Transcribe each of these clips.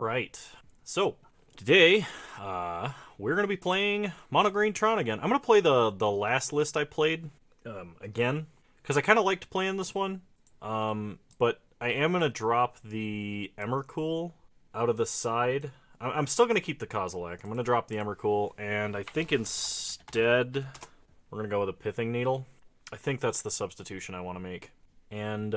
Right. So, today, we're going to be playing Mono Green Tron again. I'm going to play the last list I played again, because I kind of liked playing this one. But I am going to drop the emrakul out of the side. I'm still going to keep the Kozilek. I'm going to drop the emrakul, and I think instead we're going to go with a pithing needle. I think that's the substitution I want to make. And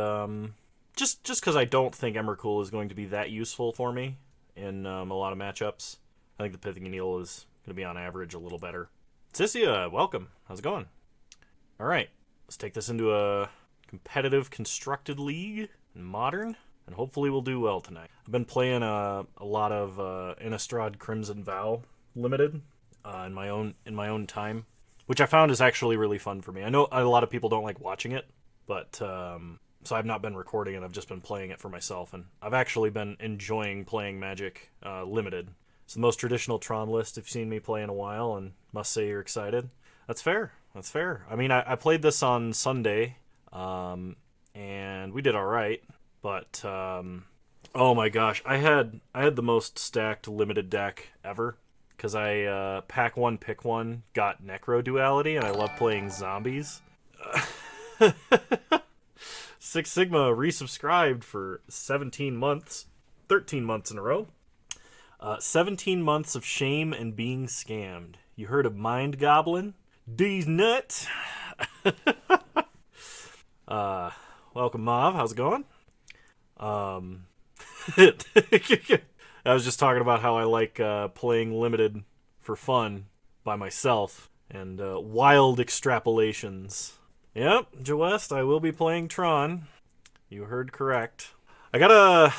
just because I don't think emrakul is going to be that useful for me in a lot of matchups. I think the pithing needle is going to be on average a little better. Sissia, welcome. How's it going? All right, let's take this into a competitive constructed league in Modern, and hopefully we'll do well tonight. I've been playing a lot of Innistrad Crimson Vow Limited in my own time, which I found is actually really fun for me. I know a lot of people don't like watching it, but so I've not been recording it. I've just been playing it for myself, and I've actually been enjoying playing Magic Limited. It's the most traditional Tron list you've seen me play in a while, and must say you're excited. That's fair. That's fair. I mean, I played this on Sunday, and we did all right. But oh my gosh, I had the most stacked Limited deck ever because I pack one, pick one, got Necro Duality, and I love playing zombies. Six Sigma resubscribed for 17 months, 13 months in a row. 17 months of shame and being scammed. You heard of Mind Goblin? D's nuts. Welcome, Mav. How's it going? I was just talking about how I like playing Limited for fun by myself and wild extrapolations. Yep, Joe West, I will be playing Tron. You heard correct. I gotta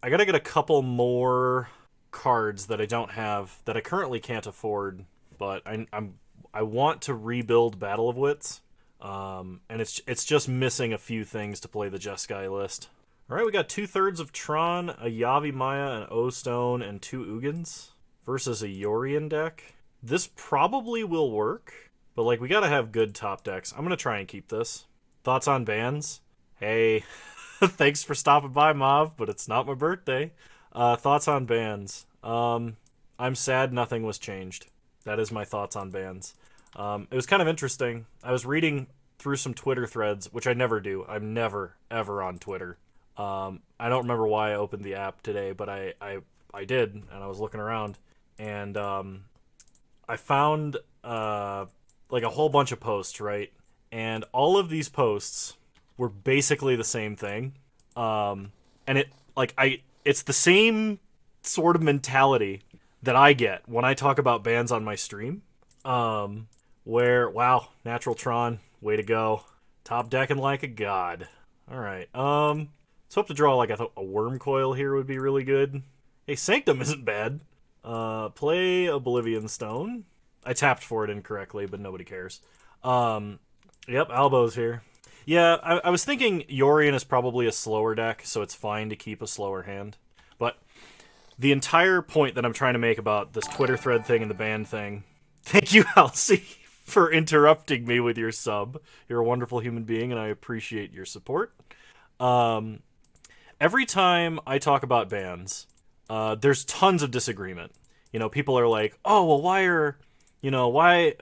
get a couple more cards that I don't have that I currently can't afford, but I want to rebuild Battle of Wits, and it's just missing a few things to play the Jeskai list. All right, we got 2/3 of Tron, a Yavimaya, an O-Stone, and 2 Ugins versus a Yorion deck. This probably will work. But, like, we gotta have good top decks. I'm gonna try and keep this. Thoughts on bans? Hey, thanks for stopping by, Mav, but it's not my birthday. Thoughts on bans? I'm sad nothing was changed. That is my thoughts on bans. It was kind of interesting. I was reading through some Twitter threads, which I never do. I'm never, ever on Twitter. I don't remember why I opened the app today, but I did, and I was looking around. And I found like a whole bunch of posts, right? And all of these posts were basically the same thing. And it's the same sort of mentality that I get when I talk about bans on my stream. Where, wow, Natural Tron, way to go. Top decking like a god. All right. Let's hope to draw like a wurmcoil here would be really good. Hey, Sanctum isn't bad. Play Oblivion Stone. I tapped for it incorrectly, but nobody cares. Yep, Albo's here. Yeah, I was thinking Yorion is probably a slower deck, so it's fine to keep a slower hand. But the entire point that I'm trying to make about this Twitter thread thing and the ban thing... Thank you, Halsey, for interrupting me with your sub. You're a wonderful human being, and I appreciate your support. Every time I talk about bans, there's tons of disagreement. You know, people are like, oh, well, why,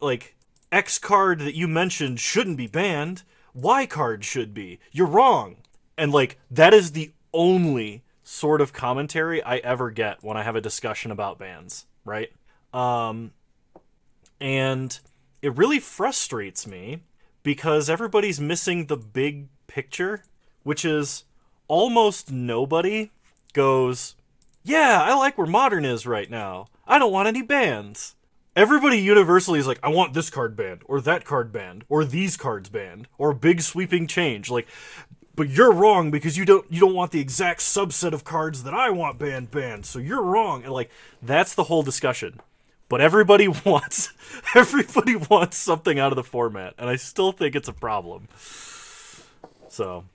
like, X card that you mentioned shouldn't be banned, Y card should be. You're wrong. And, like, that is the only sort of commentary I ever get when I have a discussion about bans, right? And it really frustrates me because everybody's missing the big picture, which is almost nobody goes, yeah, I like where Modern is right now. I don't want any bans. Everybody universally is like, I want this card banned, or that card banned, or these cards banned, or big sweeping change. Like, but you're wrong because you don't want the exact subset of cards that I want banned, so you're wrong. And like, that's the whole discussion. But everybody wants something out of the format, and I still think it's a problem. So,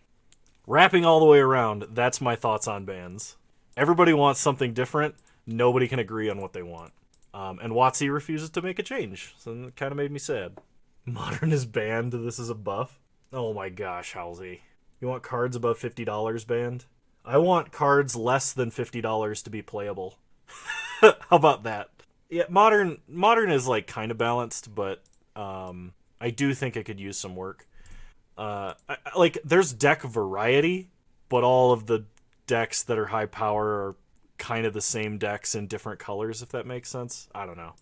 wrapping all the way around, that's my thoughts on bans. Everybody wants something different. Nobody can agree on what they want. And WotC refuses to make a change, so it kind of made me sad. Modern is banned. This is a buff. Oh my gosh, Halsey. You want cards above $50 banned? I want cards less than $50 to be playable. How about that? Yeah, modern is like kind of balanced, but I do think it could use some work. Like there's deck variety, but all of the decks that are high power are kind of the same decks in different colors, if that makes sense. I don't know.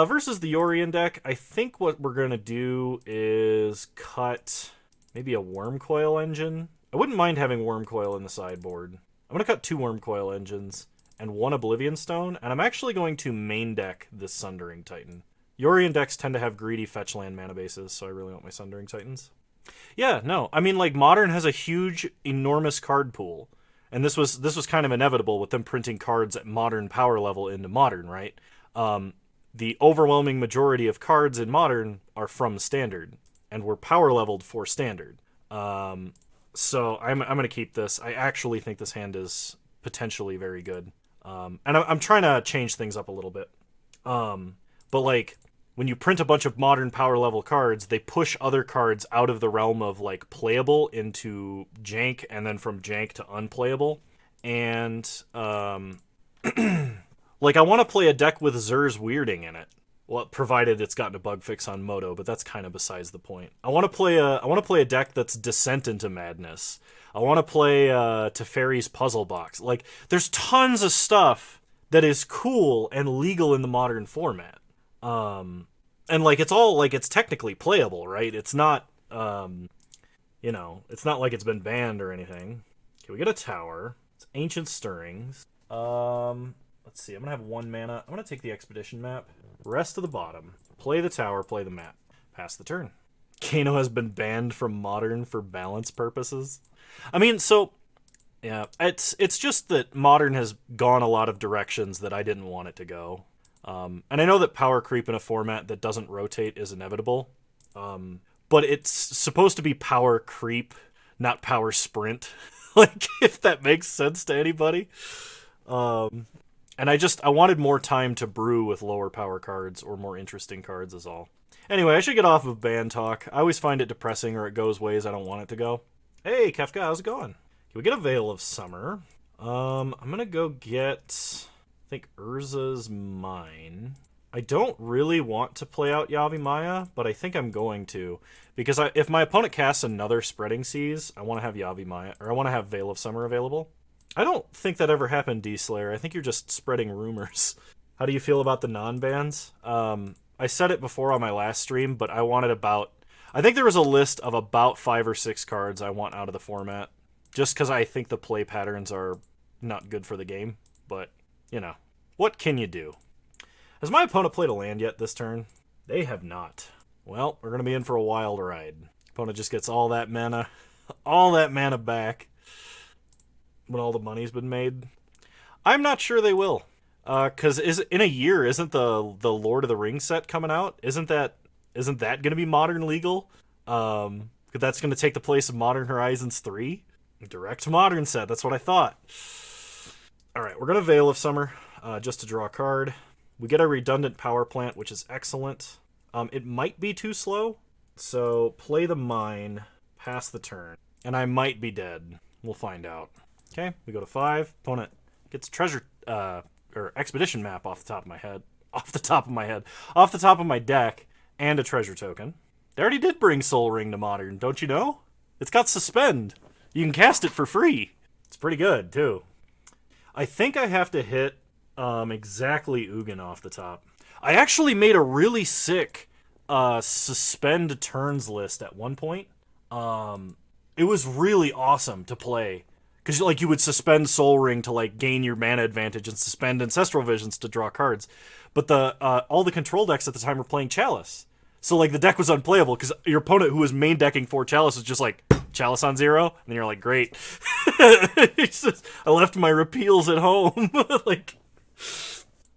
Versus the Yorion deck, I think what we're going to do is cut maybe a wurmcoil engine. I wouldn't mind having wurmcoil in the sideboard. I'm going to cut 2 wurmcoil engines and 1 oblivion stone, and I'm actually going to main deck this sundering titan. Yorion decks tend to have greedy fetch land mana bases, so I really want my sundering titans. Yeah, no. I mean, like, Modern has a huge, enormous card pool. And this was kind of inevitable with them printing cards at Modern power level into Modern, right? The overwhelming majority of cards in Modern are from Standard, and were power leveled for Standard. So I'm going to keep this. I actually think this hand is potentially very good. And I'm trying to change things up a little bit. But, like, when you print a bunch of Modern power level cards, they push other cards out of the realm of, like, playable into jank, and then from jank to unplayable. And, like, I want to play a deck with Zer's Weirding in it. Well, provided it's gotten a bug fix on Moto, but that's kind of besides the point. I want to play a deck that's Descent into Madness. I want to play Teferi's Puzzle Box. Like, there's tons of stuff that is cool and legal in the Modern format. And like it's technically playable, right? It's not it's not like it's been banned or anything. Okay, we get a tower. It's Ancient Stirrings. Let's see, I'm gonna have 1 mana. I'm gonna take the expedition map. Rest of the bottom. Play the tower, play the map. Pass the turn. Kano has been banned from Modern for balance purposes. I mean, so yeah, it's just that Modern has gone a lot of directions that I didn't want it to go. And I know that power creep in a format that doesn't rotate is inevitable, but it's supposed to be power creep, not power sprint, like, if that makes sense to anybody. And I wanted more time to brew with lower power cards or more interesting cards is all. Anyway, I should get off of ban talk. I always find it depressing, or it goes ways I don't want it to go. Hey, Kefka, how's it going? Can we get a Veil of Summer? I'm gonna go get... I think Urza's mine. I don't really want to play out Yavimaya, but I think I'm going to. Because if my opponent casts another Spreading Seas, I want to have Yavimaya, or I want to have Veil of Summer available. I don't think that ever happened, D-Slayer. I think you're just spreading rumors. How do you feel about the non-bans? I said it before on my last stream, but I wanted I think there was a list of about 5 or 6 cards I want out of the format. Just because I think the play patterns are not good for the game, but... You know, what can you do? Has my opponent played a land yet this turn? They have not. Well, we're going to be in for a wild ride. Opponent just gets all that mana back when all the money's been made. I'm not sure they will. Because in a year, isn't the Lord of the Rings set coming out? Isn't that going to be Modern legal? That's going to take the place of Modern Horizons 3? Direct Modern set, that's what I thought. Alright, we're going to Veil of Summer, just to draw a card. We get a redundant power plant, which is excellent. It might be too slow, so play the mine, pass the turn. And I might be dead. We'll find out. Okay, we go to 5. Opponent gets treasure, or expedition map off the top of my head. Off the top of my deck, and a treasure token. They already did bring Soul Ring to Modern, don't you know? It's got Suspend. You can cast it for free. It's pretty good, too. I think I have to hit exactly Ugin off the top. I actually made a really sick suspend turns list at one point. It was really awesome to play. Because like, you would suspend Soul Ring to like gain your mana advantage and suspend Ancestral Visions to draw cards. But all the control decks at the time were playing Chalice. So like the deck was unplayable because your opponent who was main decking 4 Chalice was just like, Chalice on 0, and then you're like, great. I left my repeals at home. Like,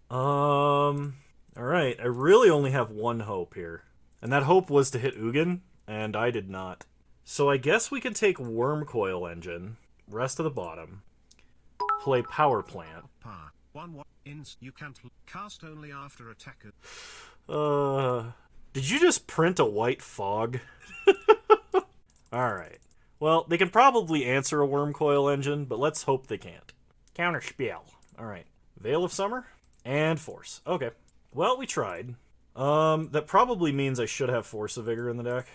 all right. I really only have one hope here, and that hope was to hit Ugin, and I did not. So I guess we can take Wurmcoil Engine, rest of the bottom, play Power Plant. You can't cast only after attacker. Did you just print a white fog? All right. Well, they can probably answer a wurmcoil engine, but let's hope they can't. Counterspell. Alright. Veil of Summer and Force. Okay. Well, we tried. That probably means I should have Force of Vigor in the deck.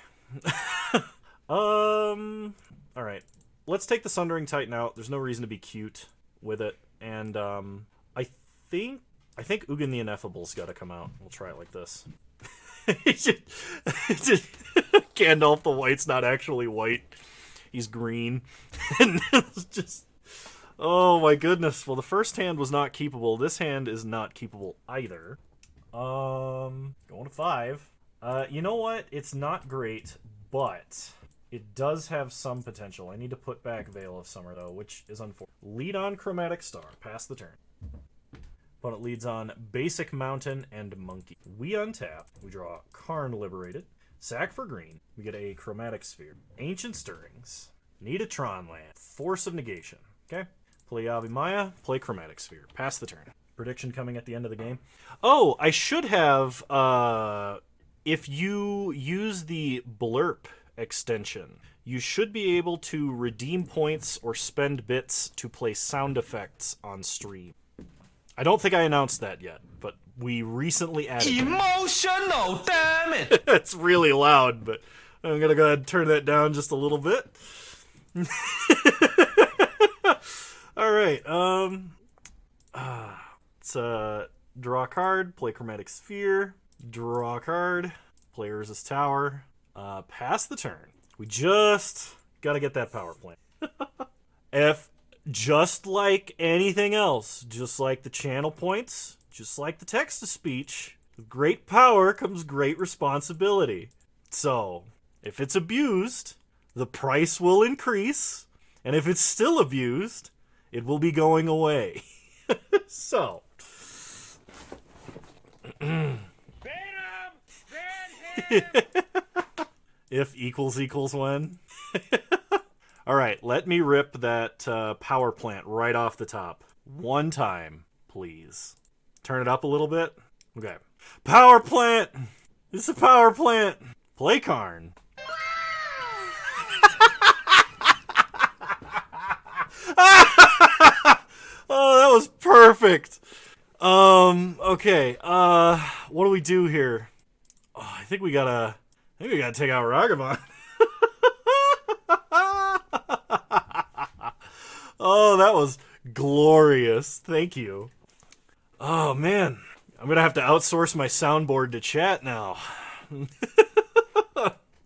Alright. Let's take the Sundering Titan out. There's no reason to be cute with it. And, I think Ugin the Ineffable's gotta come out. We'll try it like this. Gandalf the White's not actually white. He's green. And it's just... Oh my goodness. Well, the first hand was not keepable. This hand is not keepable either. Going to 5. You know what? It's not great, but it does have some potential. I need to put back Veil of Summer, though, which is unfortunate. Lead on Chromatic Star. Pass the turn. Opponent leads on Basic Mountain and Monkey. We untap. We draw Karn Liberated. Sack for green. We get a Chromatic Sphere. Ancient Stirrings. Need a Tron land. Force of Negation. Okay. Play yavimaya. Play Chromatic Sphere. Pass the turn. Prediction coming at the end of the game. Oh, I should have, if you use the blurp extension, you should be able to redeem points or spend bits to play sound effects on stream. I don't think I announced that yet, but we recently added Emotional, damn it! It's really loud, but I'm gonna go ahead and turn that down just a little bit. Alright, let's draw a card, play Chromatic Sphere, draw a card, play Urza's Tower, pass the turn. We just gotta get that power plant. If, just like anything else, just like the channel points, just like the text-to-speech, with great power comes great responsibility. So, if it's abused, the price will increase, and if it's still abused, it will be going away. So. If equals when. Alright, let me rip that power plant right off the top. One time, please. Turn it up a little bit. Okay. Power plant! It's a power plant! Play Karn. Oh, that was perfect. Okay. What do we do here? Oh, I think we gotta take out Ragavan. Oh, that was glorious. Thank you. Oh, man. I'm gonna have to outsource my soundboard to chat now.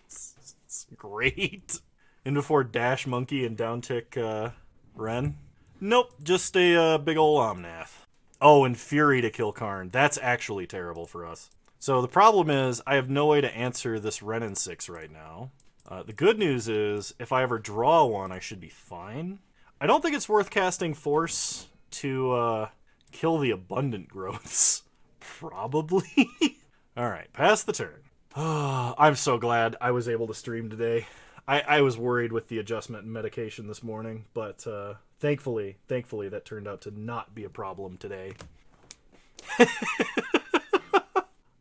It's great. In before Dash Monkey and Downtick Ren. Nope, just a big ol' Omnath. Oh, and Fury to kill Karn. That's actually terrible for us. So the problem is, I have no way to answer this Renin 6 right now. The good news is, if I ever draw one, I should be fine. I don't think it's worth casting Force to kill the Abundant Growths. Probably. Alright, pass the turn. I'm so glad I was able to stream today. I was worried with the adjustment and medication this morning, but thankfully that turned out to not be a problem today.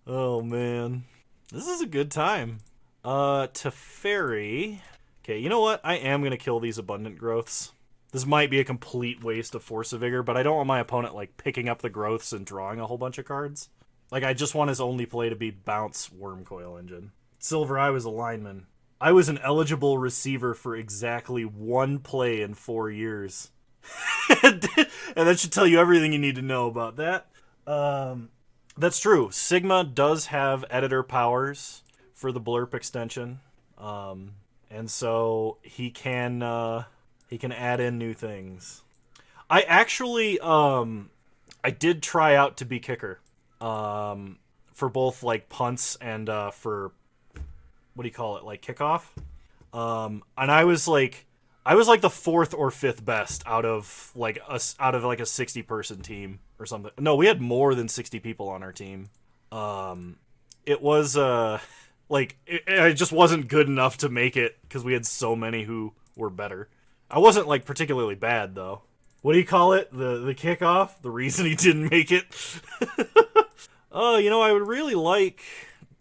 Oh, man. This is a good time. Teferi. Okay, you know what? I am going to kill these Abundant Growths. This might be a complete waste of Force of Vigor, but I don't want my opponent, like, picking up the Growths and drawing a whole bunch of cards. Like, I just want his only play to be Bounce Wurmcoil Engine. Silver, I was a lineman. I was an eligible receiver for exactly one play in 4 years. And that should tell you everything you need to know about that. That's true. Sigma does have editor powers for the blurp extension. And so he can add in new things. I actually, I did try out to be kicker. For both, like, punts and, for, what do you call it, like, kickoff. And I was like the 4th or 5th best out of like a 60-person team or something. No, we had more than 60 people on our team. It was, like, it just wasn't good enough to make it because we had so many who were better. I wasn't, like, particularly bad, though. What do you call it? The kickoff? The reason he didn't make it? Oh, you know, I would really like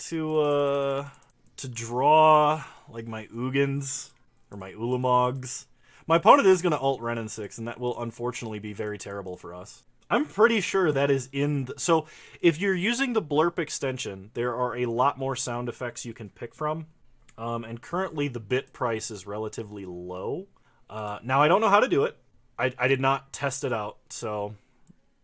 to draw, like, my Ugins. or my Ulamogs. My opponent is going to ult Renin 6, and that will unfortunately be very terrible for us. I'm pretty sure that is in... So, if you're using the Blurp extension, there are a lot more sound effects you can pick from. And currently, the bit price is relatively low. Now, I don't know how to do it. I did not test it out, so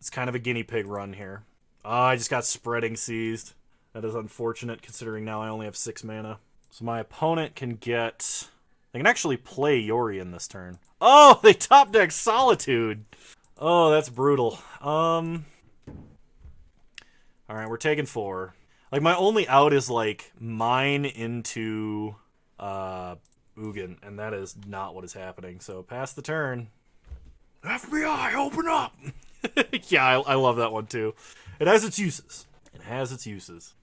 it's kind of a guinea pig run here. I just got spreading seized. That is unfortunate, considering now I only have 6 mana. So my opponent can get... They can actually play Yorion this turn. Oh, they top deck Solitude! Oh, that's brutal. Alright, we're taking 4. Like, my only out is, like, mine into Ugin, and that is not what is happening. So, pass the turn. FBI, open up! Yeah, I love that one, too. It has its uses. It has its uses.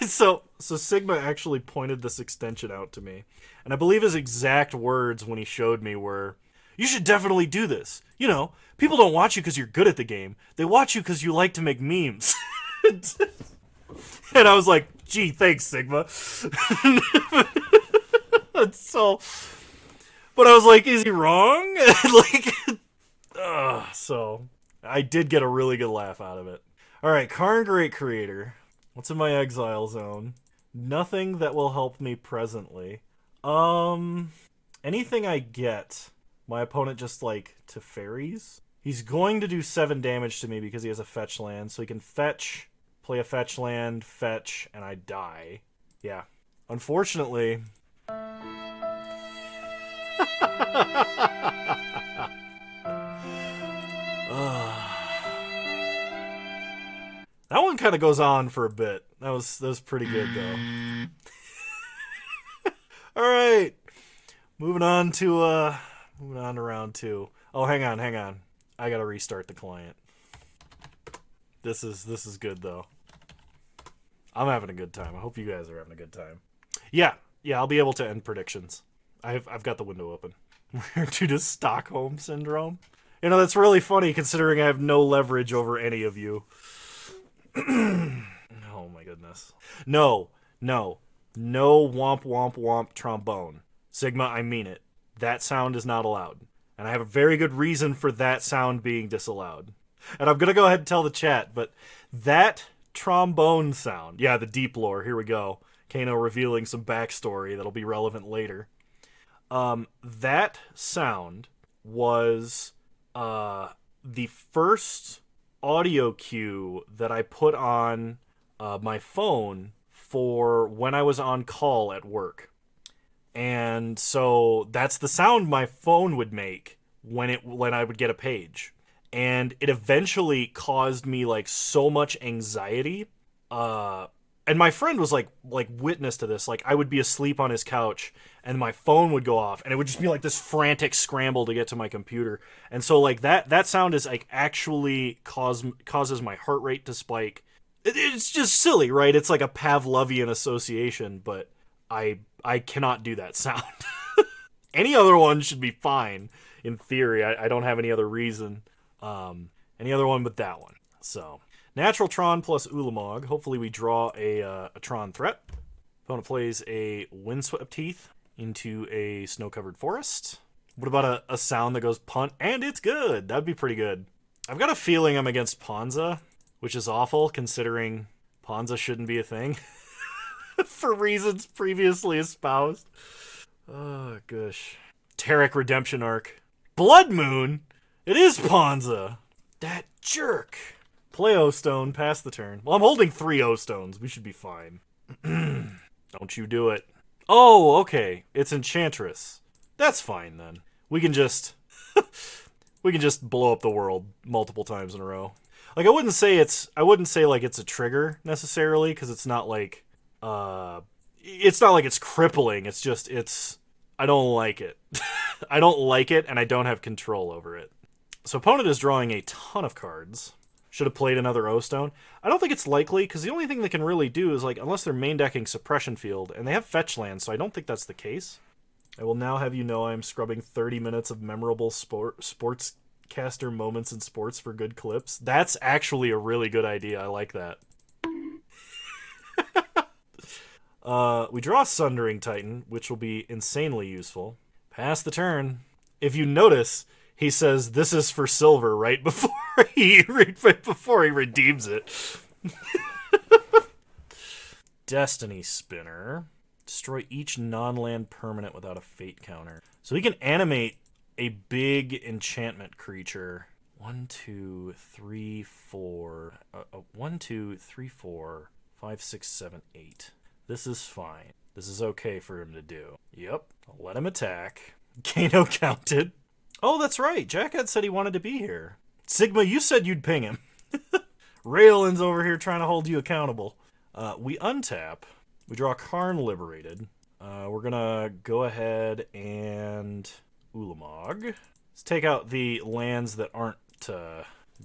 So Sigma actually pointed this extension out to me. And I believe his exact words when he showed me were, "You should definitely do this. You know, people don't watch you because you're good at the game. They watch you because you like to make memes." And I was like, gee, thanks, Sigma. So, but I was like, is he wrong? So I did get a really good laugh out of it. All right, Karn Great Creator. What's in my exile zone? Nothing that will help me presently. Anything I get, my opponent just, like, Teferis. He's going to do 7 damage to me because he has a fetch land, so he can fetch, play a fetch land, fetch, and I die. Yeah. Unfortunately... That one kind of goes on for a bit. That was pretty good, though. All right, moving on to round 2. Oh, hang on. I gotta restart the client. This is good though. I'm having a good time. I hope you guys are having a good time. Yeah. I'll be able to end predictions. I've got the window open. We're due to Stockholm syndrome. You know, that's really funny considering I have no leverage over any of you. Oh my goodness. No womp womp womp trombone. Sigma, I mean it. That sound is not allowed. And I have a very good reason for that sound being disallowed. And I'm gonna go ahead and tell the chat, but that trombone sound, yeah, the deep lore, here we go. Kano revealing some backstory that'll be relevant later. That sound was the first audio cue that I put on my phone for when I was on call at work. And so that's the sound my phone would make when I would get a page. And it eventually caused me like so much anxiety. And my friend was like witness to this. Like, I would be asleep on his couch and my phone would go off and it would just be like this frantic scramble to get to my computer. And so like that sound is like actually causes my heart rate to spike. It's just silly, right? It's like a Pavlovian association, but I cannot do that sound. Any other one should be fine in theory. I don't have any other reason. Any other one but that one. So, natural Tron plus Ulamog. Hopefully we draw a Tron threat. Opponent plays a Windswept Teeth into a snow-covered forest. What about a sound that goes punt? And it's good! That'd be pretty good. I've got a feeling I'm against Ponza, which is awful considering Ponza shouldn't be a thing. For reasons previously espoused. Oh, gosh. Tarek Redemption Arc. Blood Moon? It is Ponza! That jerk! Play O-Stone, pass the turn. Well, I'm holding 3 O-Stones. We should be fine. Don't you do it. Oh, okay. It's Enchantress. That's fine, then. We can just... we can just blow up the world multiple times in a row. Like, I wouldn't say like it's a trigger, necessarily, because it's not like... it's not like it's crippling. It's just, I don't like it. I don't like it, and I don't have control over it. So opponent is drawing a ton of cards. Should have played another O-Stone. I don't think it's likely, because the only thing they can really do is, like, unless they're main decking Suppression Field, and they have fetch lands, so I don't think that's the case. I will now have you know I am scrubbing 30 minutes of memorable sportscaster moments in sports for good clips. That's actually a really good idea. I like that. We draw a Sundering Titan, which will be insanely useful. Pass the turn. If you notice, he says this is for silver right before he redeems it. Destiny Spinner. Destroy each non-land permanent without a fate counter. So he can animate a big enchantment creature. 1, 2, 3, 4. 1, 2, 3, 4, 5, 6, 7, 8. This is fine. This is okay for him to do. Yep. I'll let him attack. Kano counted. Oh, that's right. Jackhead said he wanted to be here. Sigma, you said you'd ping him. Raylan's over here trying to hold you accountable. We untap. We draw Karn liberated. We're going to go ahead and Ulamog. Let's take out the lands that aren't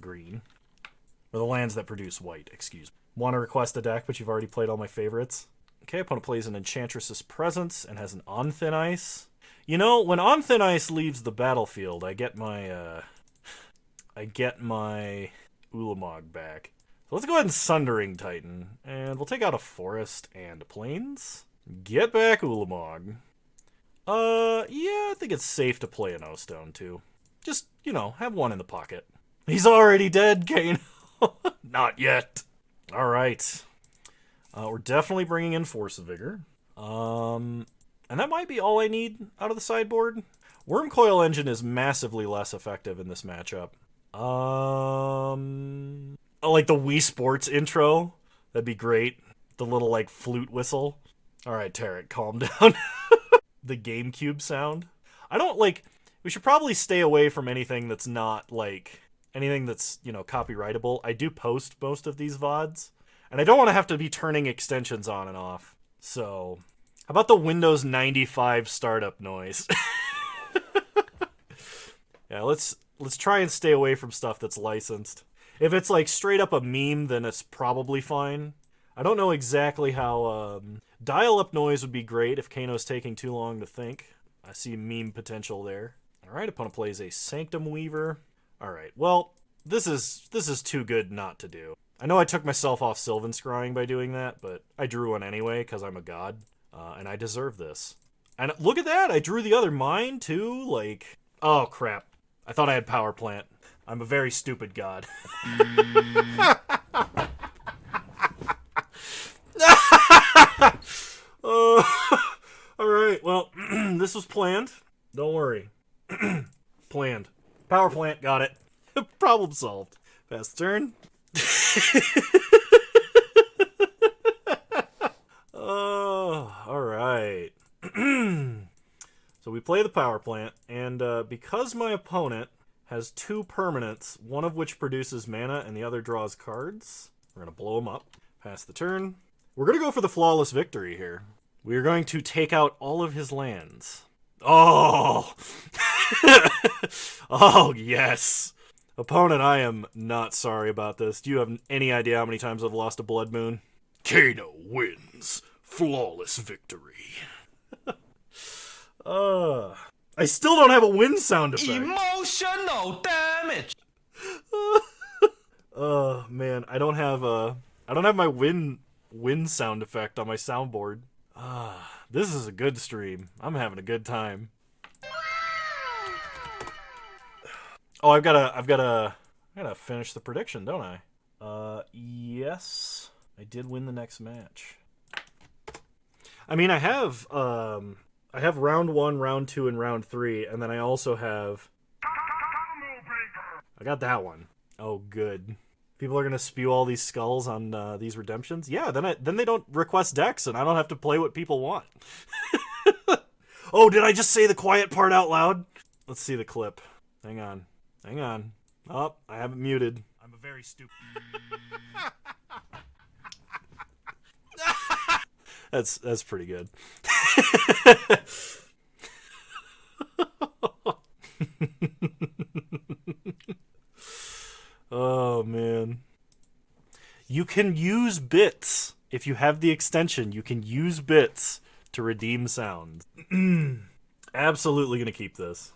green. Or the lands that produce white, excuse me. Want to request a deck, but you've already played all my favorites. Okay, opponent plays an Enchantress's Presence and has an On Thin Ice. You know, when On Thin Ice leaves the battlefield, I get my Ulamog back. So let's go ahead and Sundering Titan, and we'll take out a Forest and Plains. Get back Ulamog. Yeah, I think it's safe to play an O-Stone, too. Just, you know, have one in the pocket. He's already dead, Kano. Not yet. Alright. We're definitely bringing in Force of Vigor. And that might be all I need out of the sideboard. Wurmcoil Engine is massively less effective in this matchup. Like the Wii Sports intro. That'd be great. The little, like, flute whistle. Alright, Tarek, calm down. The GameCube sound. I don't, like... We should probably stay away from anything that's not, like... Anything that's, you know, copyrightable. I do post most of these VODs. And I don't want to have to be turning extensions on and off. So... How about the Windows 95 startup noise? Yeah, let's try and stay away from stuff that's licensed. If it's like straight up a meme, then it's probably fine. I don't know exactly how... dial-up noise would be great if Kano's taking too long to think. I see meme potential there. Alright, opponent plays a Sanctum Weaver. Alright, well, this is too good not to do. I know I took myself off Sylvan scrying by doing that, but I drew one anyway because I'm a god. And I deserve this. And look at that! I drew the other mine, too. Like, oh, crap. I thought I had Power Plant. I'm a very stupid god. Alright, well, this was planned. Don't worry. Planned. Power Plant, got it. Problem solved. Fast turn. Alright. So we play the Power Plant, and because my opponent has 2 permanents, one of which produces mana and the other draws cards, we're going to blow him up. Pass the turn. We're going to go for the flawless victory here. We are going to take out all of his lands. Oh! Oh, yes! Opponent, I am not sorry about this. Do you have any idea how many times I've lost a Blood Moon? Kano wins. Flawless victory. I still don't have a win sound effect. Emotional damage. Man, I don't have my win sound effect on my soundboard. This is a good stream. I'm having a good time. Oh, I gotta finish the prediction, don't I? Yes, I did win the next match. I mean, I have round 1, round 2, and round 3, and then I also have... I got that one. Oh, good. People are gonna spew all these skulls on these redemptions? Yeah, then they don't request decks, and I don't have to play what people want. Oh, did I just say the quiet part out loud? Let's see the clip. Hang on. Oh, I have it muted. I'm a very stupid... That's pretty good. Oh, man. You can use bits. If you have the extension, you can use bits to redeem sounds. Absolutely gonna keep this.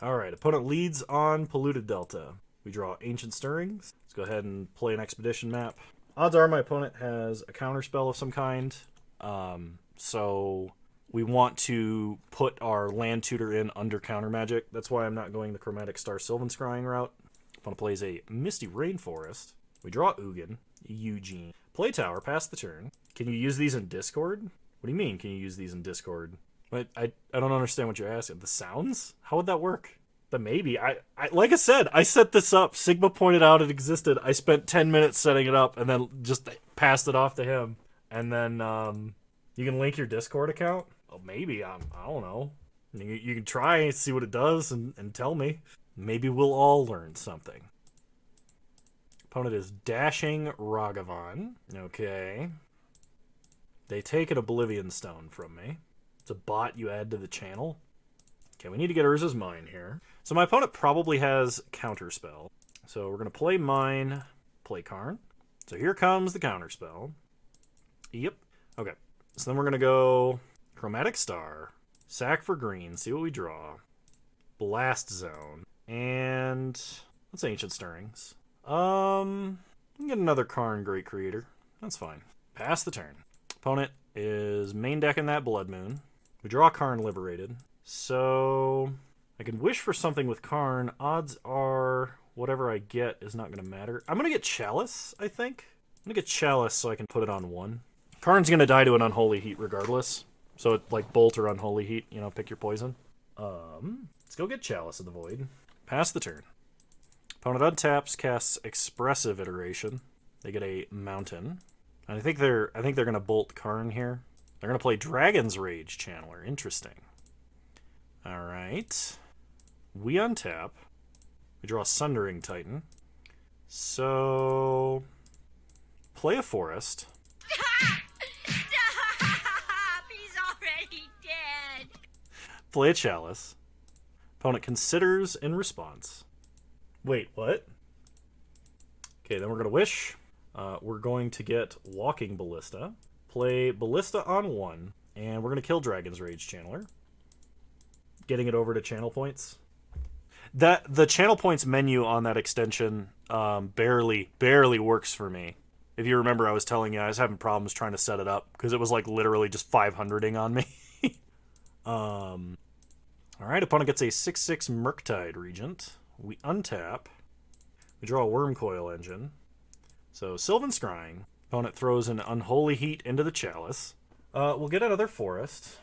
Alright, opponent leads on Polluted Delta. We draw Ancient Stirrings. Let's go ahead and play an Expedition map. Odds are my opponent has a counterspell of some kind. So, we want to put our land tutor in under counter magic. That's why I'm not going the chromatic star Sylvan scrying route. Opponent plays a Misty Rainforest. We draw Ugin, Ugin. Play tower, pass the turn. Can you use these in Discord? What do you mean, can you use these in Discord? I don't understand what you're asking. The sounds? How would that work? But maybe. I like I said, I set this up. Sigma pointed out it existed. I spent 10 minutes setting it up and then just passed it off to him. And then you can link your Discord account? Oh, maybe. I don't know. You can try and see what it does and tell me. Maybe we'll all learn something. Opponent is Dashing Ragavan. Okay. They take an Oblivion Stone from me. It's a bot you add to the channel. Okay, we need to get Urza's Mine here. So my opponent probably has Counterspell. So we're going to play Mine, play Karn. So here comes the Counterspell. Yep. Okay. So then we're going to go Chromatic Star, sack for green, see what we draw. Blast Zone. And let's Ancient Stirrings. Get another Karn Great Creator. That's fine. Pass the turn. Opponent is main decking that Blood Moon. We draw Karn Liberated. So I can wish for something with Karn. Odds are whatever I get is not going to matter. I'm going to get Chalice, I think. I'm going to get Chalice so I can put it on 1. Karn's going to die to an Unholy Heat regardless. So it's like Bolt or Unholy Heat, pick your poison. Let's go get Chalice in the Void. Pass the turn. Opponent untaps, casts Expressive Iteration. They get a Mountain. And I think they're going to bolt Karn here. They're going to play Dragon's Rage Channeler. Interesting. All right. We untap. We draw Sundering Titan. So play a Forest. Stop! He's already dead. Play a Chalice. Opponent considers in response. Wait, what? Okay, then we're going to wish. We're going to get Walking Ballista. Play Ballista on 1. And we're going to kill Dragon's Rage Channeler. Getting it over to channel points. The channel points menu on that extension barely works for me. If you remember, I was telling you I was having problems trying to set it up because it was like literally just 500ing on me. Alright, opponent gets a 6/6 Murktide Regent. We untap. We draw a Wurmcoil Engine. So Sylvan Scrying. Opponent throws an Unholy Heat into the Chalice. We'll get another Forest.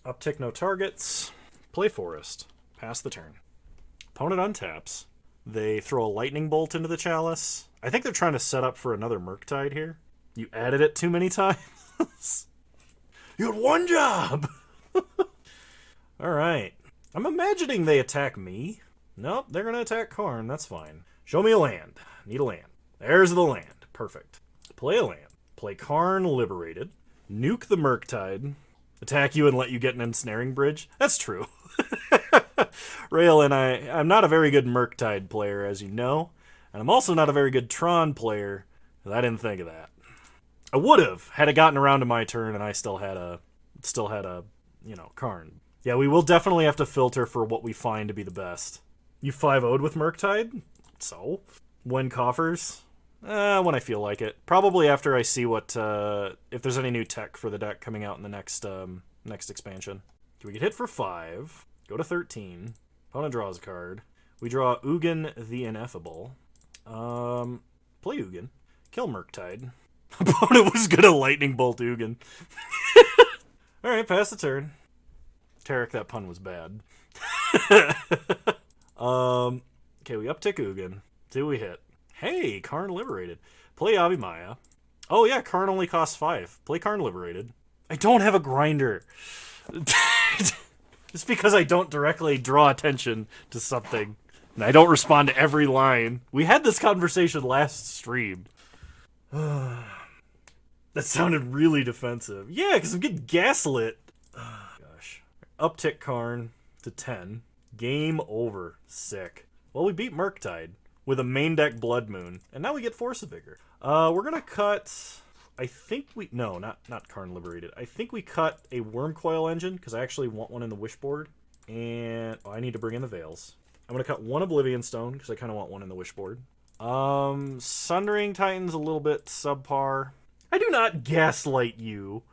Uptick no targets. Play Forest. Pass the turn. Opponent untaps. They throw a Lightning Bolt into the Chalice. I think they're trying to set up for another Murktide here. You added it too many times. You had one job! Alright. I'm imagining they attack me. Nope, they're going to attack Karn. That's fine. Show me a land. Need a land. There's the land. Perfect. Play a land. Play Karn Liberated. Nuke the Murktide. Attack you and let you get an ensnaring bridge. That's true. Rail and I'm not a very good Murktide player, as you know. And I'm also not a very good Tron player, because I didn't think of that. I would have, had it gotten around to my turn and I still had a, Karn. Yeah, we will definitely have to filter for what we find to be the best. You 5-0'd with Murktide? So? Win coffers? When I feel like it. Probably after I see what, if there's any new tech for the deck coming out in the next expansion. We get hit for 5. Go to 13. Opponent draws a card. We draw Ugin the Ineffable. Play Ugin. Kill Murktide. Opponent was gonna Lightning Bolt Ugin. Alright, pass the turn. Tarek, that pun was bad. Okay, we uptick Ugin. Do we hit? Hey, Karn Liberated. Play Yavimaya. Oh yeah, Karn only costs 5. Play Karn Liberated. I don't have a grinder. Just because I don't directly draw attention to something. And I don't respond to every line. We had this conversation last stream. That sounded really defensive. Yeah, because I'm getting gaslit. Gosh. Uptick Karn to 10. Game over. Sick. Well, we beat Murktide with a main deck Blood Moon. And now we get Force of Vigor. We're going to cut... I think we... No, not Karn Liberated. I think we cut a Wurmcoil Engine, because I actually want one in the Wishboard. And I need to bring in the Veils. I'm going to cut one Oblivion Stone, because I kind of want one in the Wishboard. Sundering Titan's a little bit subpar. I do not gaslight you.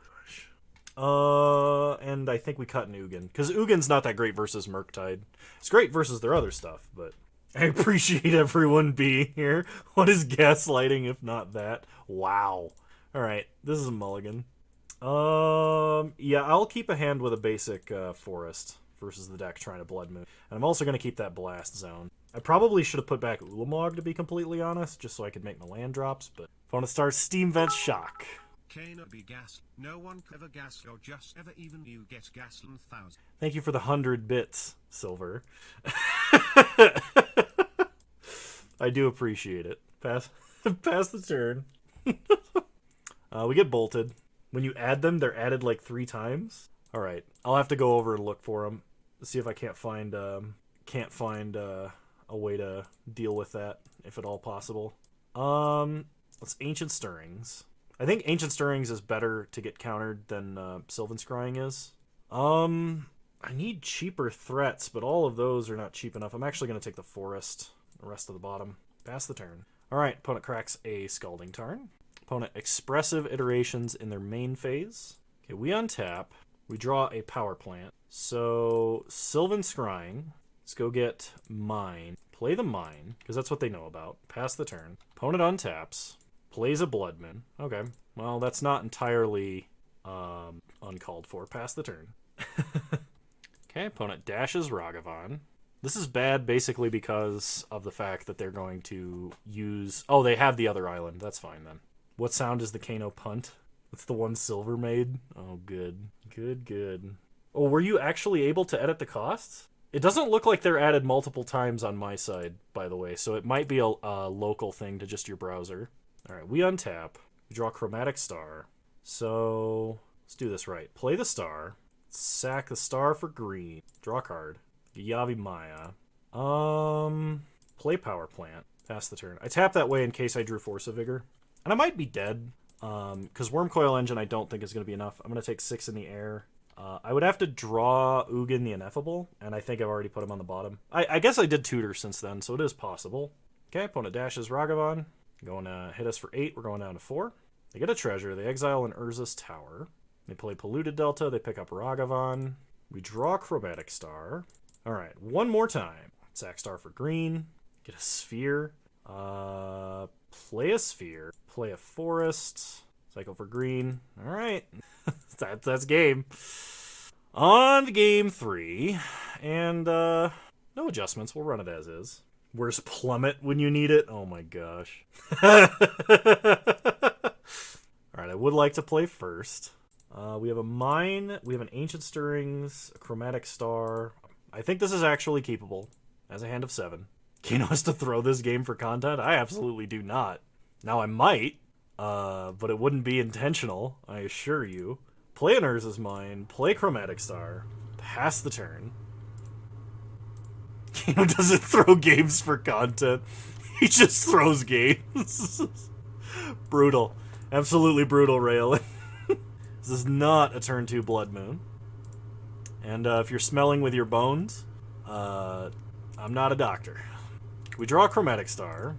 And I think we cut an Ugin. Because Ugin's not that great versus Murktide. It's great versus their other stuff, but I appreciate everyone being here. What is gaslighting if not that? Wow. Alright, this is a mulligan. Yeah, I'll keep a hand with a basic forest versus the deck trying to Blood Moon. And I'm also going to keep that Blast Zone. I probably should have put back Ulamog, to be completely honest, just so I could make my land drops, but opponent starts Steam Vent Shock. Kano be gas. No one could ever gas or just ever even you get gas 1,000. Thank you for the 100 bits, Silver. I do appreciate it. Pass the turn. We get bolted. When you add them, they're added like 3 times. All right, I'll have to go over and look for them. See if I can't find a way to deal with that, if at all possible. Let's Ancient Stirrings. I think Ancient Stirrings is better to get countered than Sylvan Scrying is. I need cheaper threats, but all of those are not cheap enough. I'm actually going to take the Forest, the rest of the bottom. Pass the turn. Alright, opponent cracks a Scalding Tarn. Opponent Expressive Iterations in their main phase. Okay, we untap. We draw a Power Plant. So, Sylvan Scrying. Let's go get Mine. Play the Mine, because that's what they know about. Pass the turn. Opponent untaps. Plays a Blood Moon. Okay. Well, that's not entirely uncalled for. Pass the turn. Okay, opponent dashes Ragavan. This is bad basically because of the fact that they're going to use... Oh, they have the other island. That's fine then. What sound is the Kano punt? That's the one Silver made? Oh, good. Good. Oh, were you actually able to edit the costs? It doesn't look like they're added multiple times on my side, by the way, so it might be a local thing to just your browser. Alright, we untap. We draw Chromatic Star. So, let's do this right. Play the star. Sack the star for green. Draw a card. Yavimaya. Play Power Plant. Pass the turn. I tap that way in case I drew Force of Vigor. And I might be dead. Because Wurmcoil Engine I don't think is going to be enough. I'm going to take 6 in the air. I would have to draw Ugin the Ineffable, and I think I've already put him on the bottom. I guess I did tutor since then, so it is possible. Okay, opponent dashes Ragavan. Going to hit us for 8. We're going down to 4. They get a treasure. They exile an Urza's Tower. They play Polluted Delta. They pick up Ragavan. We draw Chromatic Star. Alright, one more time. Sack Star for green. Get a Sphere. Play a Sphere. Play a Forest. Cycle for green. Alright. That's game. On to game 3. And, no adjustments. We'll run it as is. Where's Plummet when you need it? Oh my gosh. Alright, I would like to play first. We have a Mine, we have an Ancient Stirrings, a Chromatic Star. I think this is actually keepable as a hand of 7. Kano has to throw this game for content? I absolutely do not. Now I might, but it wouldn't be intentional, I assure you. Play an Urza's Mine, play Chromatic Star, pass the turn. Kano doesn't throw games for content. He just throws games. Brutal. Absolutely brutal, Raylan. This is not a turn 2 Blood Moon. And if you're smelling with your bones, I'm not a doctor. We draw a Chromatic Star.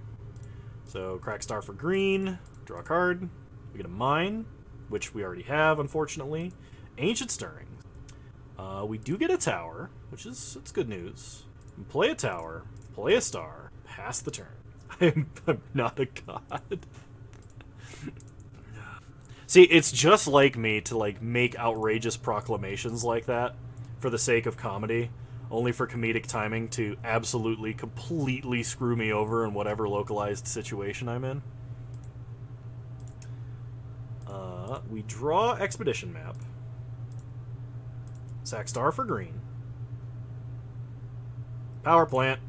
So, crack star for green, draw a card. We get a Mine, which we already have, unfortunately. Ancient Stirrings. We do get a Tower, which is it's good news. Play a Tower, play a Star, pass the turn. I'm not a god. See, it's just like me to like make outrageous proclamations like that for the sake of comedy, only for comedic timing to absolutely, completely screw me over in whatever localized situation I'm in. We draw Expedition Map. Sack Star for green. Power Plant.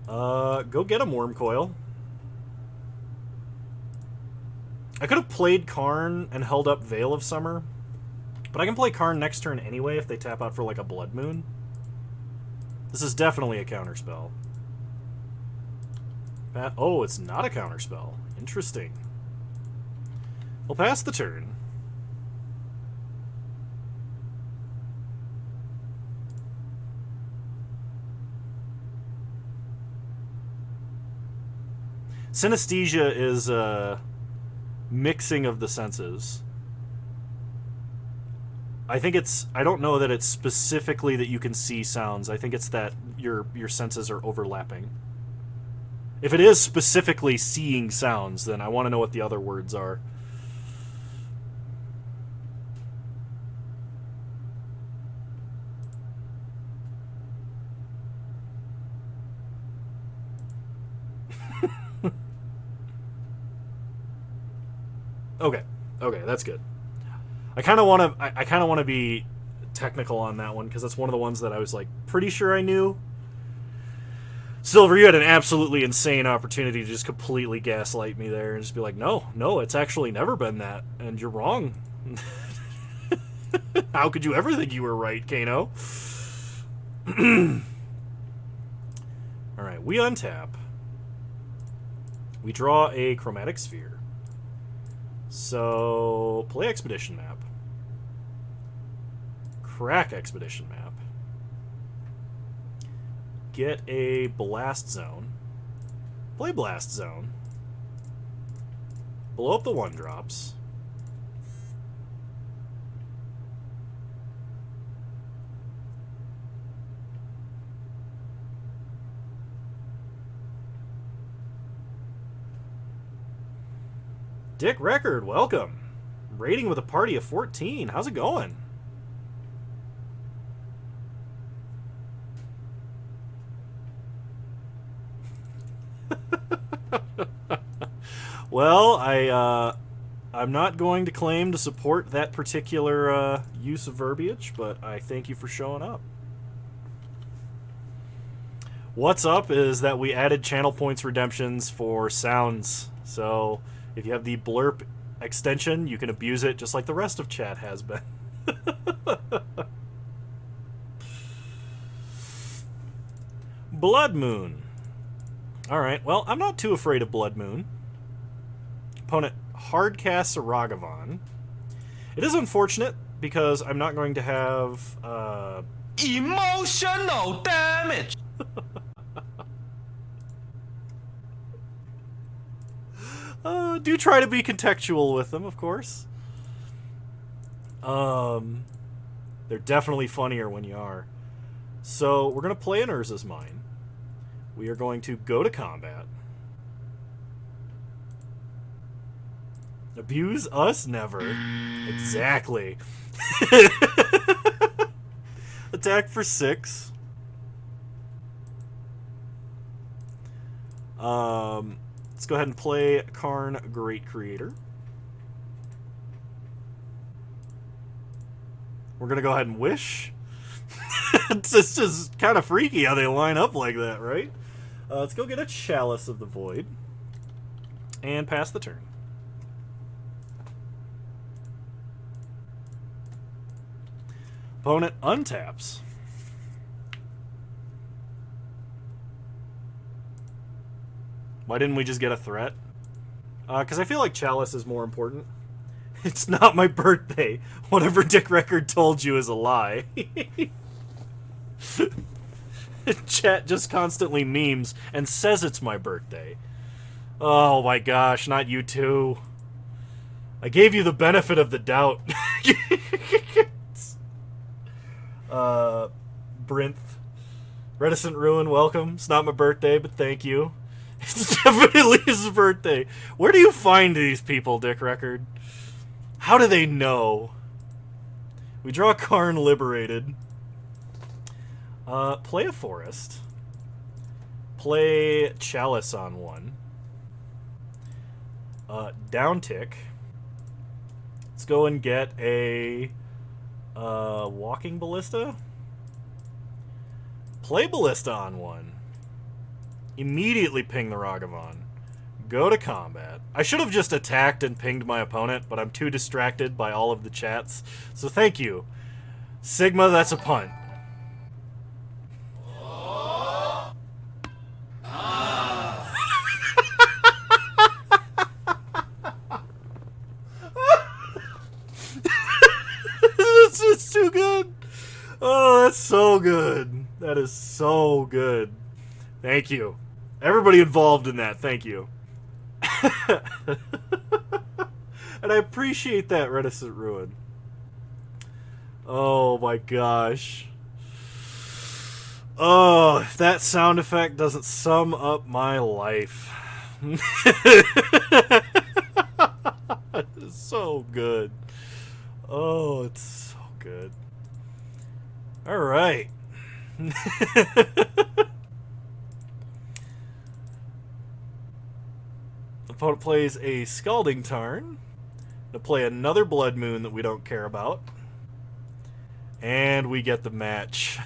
Go get a Wurmcoil. I could have played Karn and held up Veil of Summer, but I can play Karn next turn anyway if they tap out for like a Blood Moon. This is definitely a counterspell. Oh, it's not a counterspell. Interesting. We'll pass the turn. Synesthesia is mixing of the senses. I think it's... I don't know that it's specifically that you can see sounds. I think it's that your senses are overlapping. If it is specifically seeing sounds, then I want to know what the other words are. Okay, that's good. I kind of want to be technical on that one because that's one of the ones that I was like pretty sure I knew. Silver, you had an absolutely insane opportunity to just completely gaslight me there and just be like, no, it's actually never been that, and you're wrong. How could you ever think you were right, Kano? All right, we untap. We draw a chromatic sphere. So, play Expedition Map. Crack Expedition Map. Get a Blast Zone. Play Blast Zone. Blow up the 1-drops. Dick Record, welcome. Rating with a party of 14. How's it going? Well, I'm not going to claim to support that particular use of verbiage, but I thank you for showing up. What's up is that we added channel points redemptions for sounds. So if you have the blurp extension, you can abuse it just like the rest of chat has been. Blood Moon. Alright, well, I'm not too afraid of Blood Moon. Opponent hard casts a Ragavan. It is unfortunate because I'm not going to have Emotional damage. Do try to be contextual with them, of course. They're definitely funnier when you are. So, we're going to play an Urza's Mine. We are going to go to combat. Abuse us? Never. Exactly. Attack for 6. Let's go ahead and play Karn, Great Creator. We're going to go ahead and wish. It's just kind of freaky how they line up like that, right? Let's go get a Chalice of the Void. And pass the turn. Opponent untaps. Why didn't we just get a threat? Because I feel like Chalice is more important. It's not my birthday. Whatever Dick Record told you is a lie. Chat just constantly memes and says it's my birthday. Oh my gosh, not you too. I gave you the benefit of the doubt. Brinth. Reticent Ruin, welcome. It's not my birthday, but thank you. It's definitely his birthday. Where do you find these people, Dick Record? How do they know? We draw Karn liberated. Play a forest. Play Chalice on 1. Downtick. Let's go and get a walking ballista. Play ballista on 1. Immediately ping the Ragavan. Go to combat. I should have just attacked and pinged my opponent, but I'm too distracted by all of the chats. So thank you. Sigma, that's a punt. It's too good. Oh, that's so good. That is so good. Thank you. Everybody involved in that, thank you. And I appreciate that, Reticent Ruin. Oh my gosh. Oh, if that sound effect doesn't sum up my life. It's so good. Oh, it's so good. Alright. Opponent plays a Scalding Tarn. To play another Blood Moon that we don't care about. And we get the match.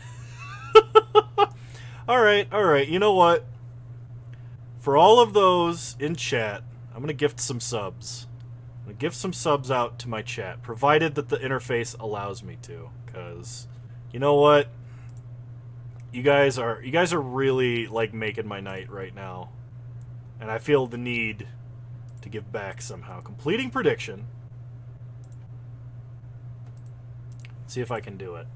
Alright, you know what? For all of those in chat, I'm going to gift some subs. I'm going to gift some subs out to my chat, provided that the interface allows me to. Because, you know what? You guys are really, like, making my night right now. And I feel the need to give back somehow. Completing prediction. See if I can do it.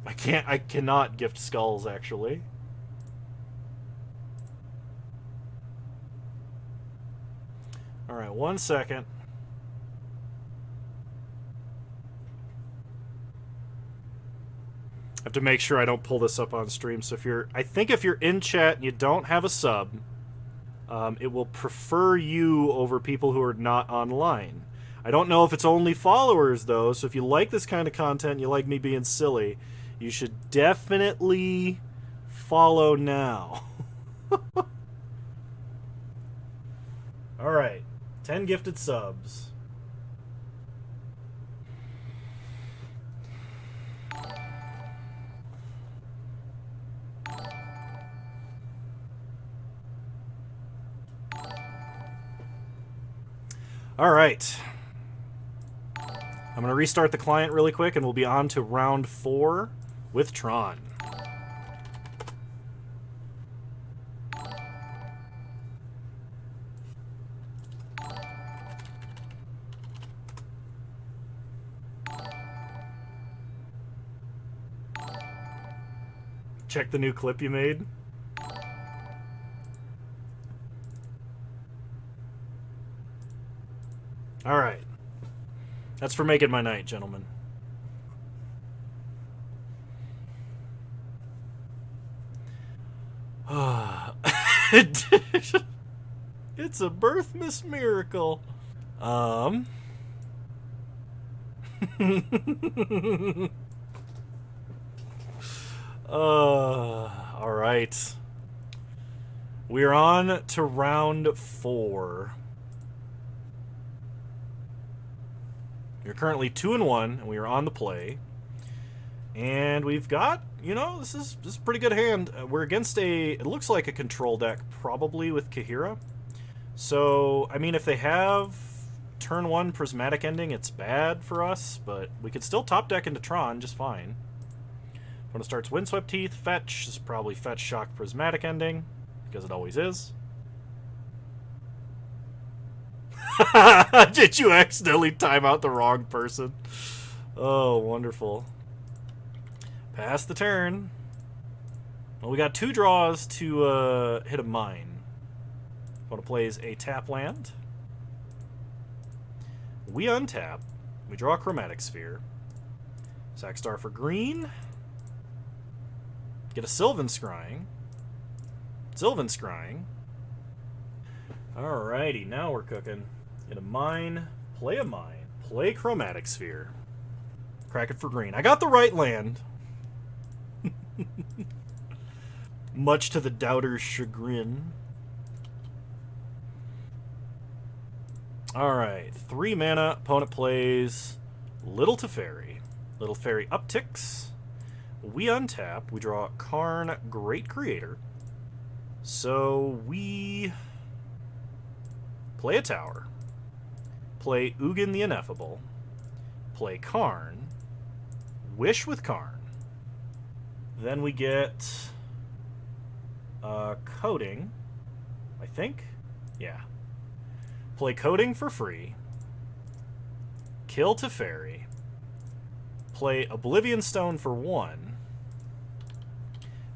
I cannot gift skulls, actually. Alright, 1 second. I have to make sure I don't pull this up on stream. So I think if you're in chat and you don't have a sub, it will prefer you over people who are not online. I don't know if it's only followers, though, so if you like this kind of content, you like me being silly, you should definitely follow now. Alright, 10 gifted subs. Alright. I'm going to restart the client really quick, and we'll be on to round 4 with Tron. Check the new clip you made. Alright. That's for making my night, gentlemen. It's a birth miss miracle. Alright. We're on to round 4. You're currently 2-1, and we are on the play. And we've got, you know, this is a pretty good hand. We're against it looks like a control deck, probably with Kahira. So, I mean, if they have turn 1 prismatic ending, it's bad for us, but we could still top deck into Tron just fine. When it starts Windswept Teeth, fetch is probably fetch shock prismatic ending, because it always is. Did you accidentally time out the wrong person? Oh, wonderful. Pass the turn. Well, we got 2 draws to hit a mine. Opponent plays a tap land. We untap. We draw a chromatic sphere. Sack star for green. Get a Sylvan scrying. Sylvan scrying. Alrighty, now we're cooking. Get a mine, play chromatic sphere. Crack it for green. I got the right land. Much to the doubter's chagrin. Alright, 3 mana, opponent plays Little Teferi. Little Teferi upticks. We untap, we draw Karn, Great Creator. So we play a tower. Play Ugin the Ineffable. Play Karn. Wish with Karn. Then we get Coding, I think. Yeah. Play Coding for free. Kill Teferi. Play Oblivion Stone for 1.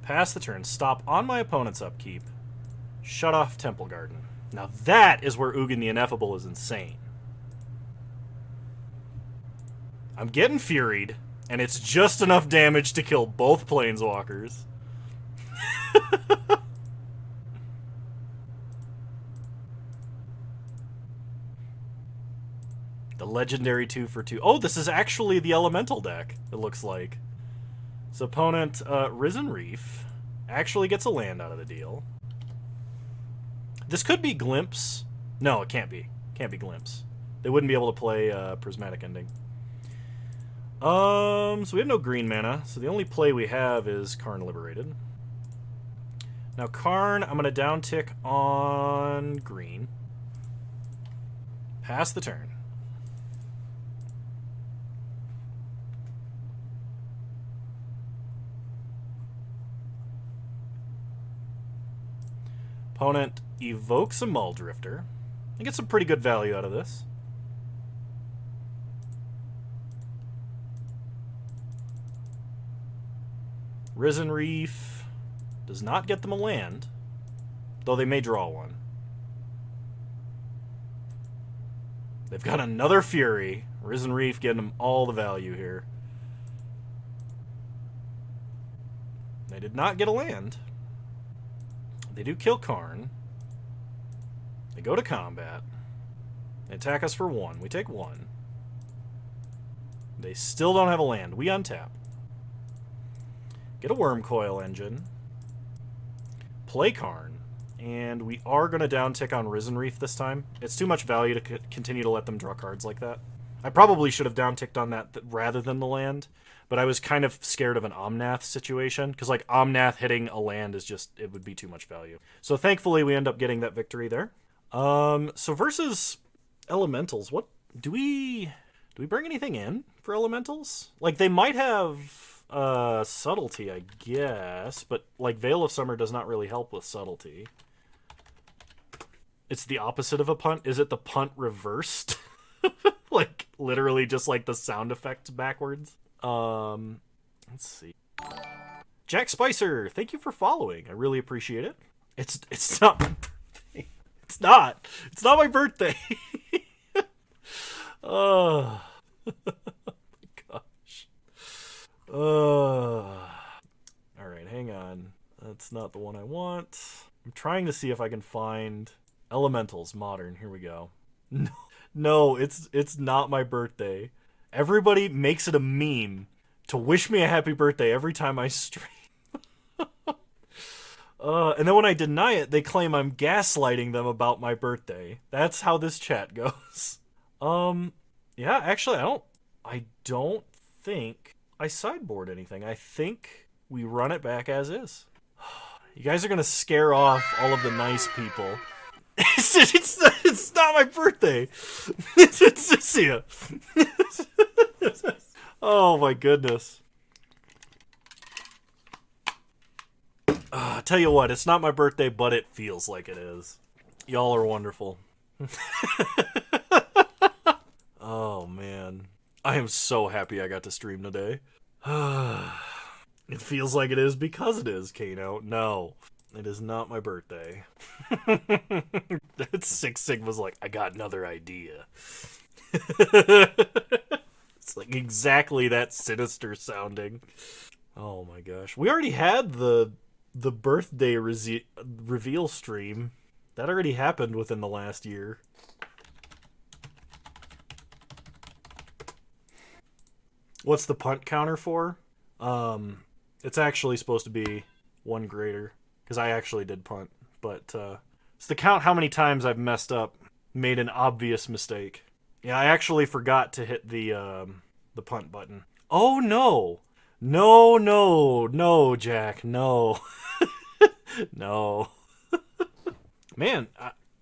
Pass the turn. Stop on my opponent's upkeep. Shut off Temple Garden. Now that is where Ugin the Ineffable is insane. I'm getting Furied, and it's just enough damage to kill both Planeswalkers. The legendary 2-for-2. Oh, this is actually the Elemental deck, it looks like. So opponent, Risen Reef, actually gets a land out of the deal. This could be Glimpse. No, it can't be. Can't be Glimpse. They wouldn't be able to play Prismatic Ending. So we have no green mana, so the only play we have is Karn Liberated. Now Karn, I'm going to down tick on green. Pass the turn. Opponent evokes a Muldrifter. I get some pretty good value out of this. Risen Reef does not get them a land, though they may draw one. They've got another Fury. Risen Reef getting them all the value here. They did not get a land. They do kill Karn. They go to combat. They attack us for 1. We take 1. They still don't have a land. We untap. Get a Wurmcoil engine. Play Karn. And we are going to down tick on Risen Reef this time. It's too much value to continue to let them draw cards like that. I probably should have down ticked on that rather than the land. But I was kind of scared of an Omnath situation, because like Omnath hitting a land is just, it would be too much value. So thankfully we end up getting that victory there. So versus Elementals, what do we bring anything in for Elementals? Like they might have Subtlety, I guess, but like Veil of Summer does not really help with Subtlety. It's the opposite of a punt. Is it the punt reversed? Like literally just like the sound effects backwards. Let's see. Jack Spicer, thank you for following. I really appreciate it. It's not my birthday. It's not my birthday. Oh my gosh. All right, hang on. That's not the one I want. I'm trying to see if I can find Elementals Modern. Here we go. No, it's not my birthday. Everybody makes it a meme to wish me a happy birthday every time I stream. And then when I deny it, they claim I'm gaslighting them about my birthday. That's how this chat goes. Yeah, actually, I don't think I sideboard anything. I think we run it back as is. You guys are gonna scare off all of the nice people. It's not my birthday. It's here. Oh my goodness. Tell you what, it's not my birthday, but it feels like it is. Y'all are wonderful. Oh man. I am so happy I got to stream today. It feels like it is because it is, Kano. No. It is not my birthday. Six Sigma's like, I got another idea. It's like exactly that sinister sounding. Oh my gosh. We already had the birthday reveal stream. That already happened within the last year. What's the punt counter for? It's actually supposed to be 1 greater. Because I actually did punt. But it's to count how many times I've messed up. Made an obvious mistake. Yeah, I actually forgot to hit the punt button. Oh no! No, Jack, no. No. Man,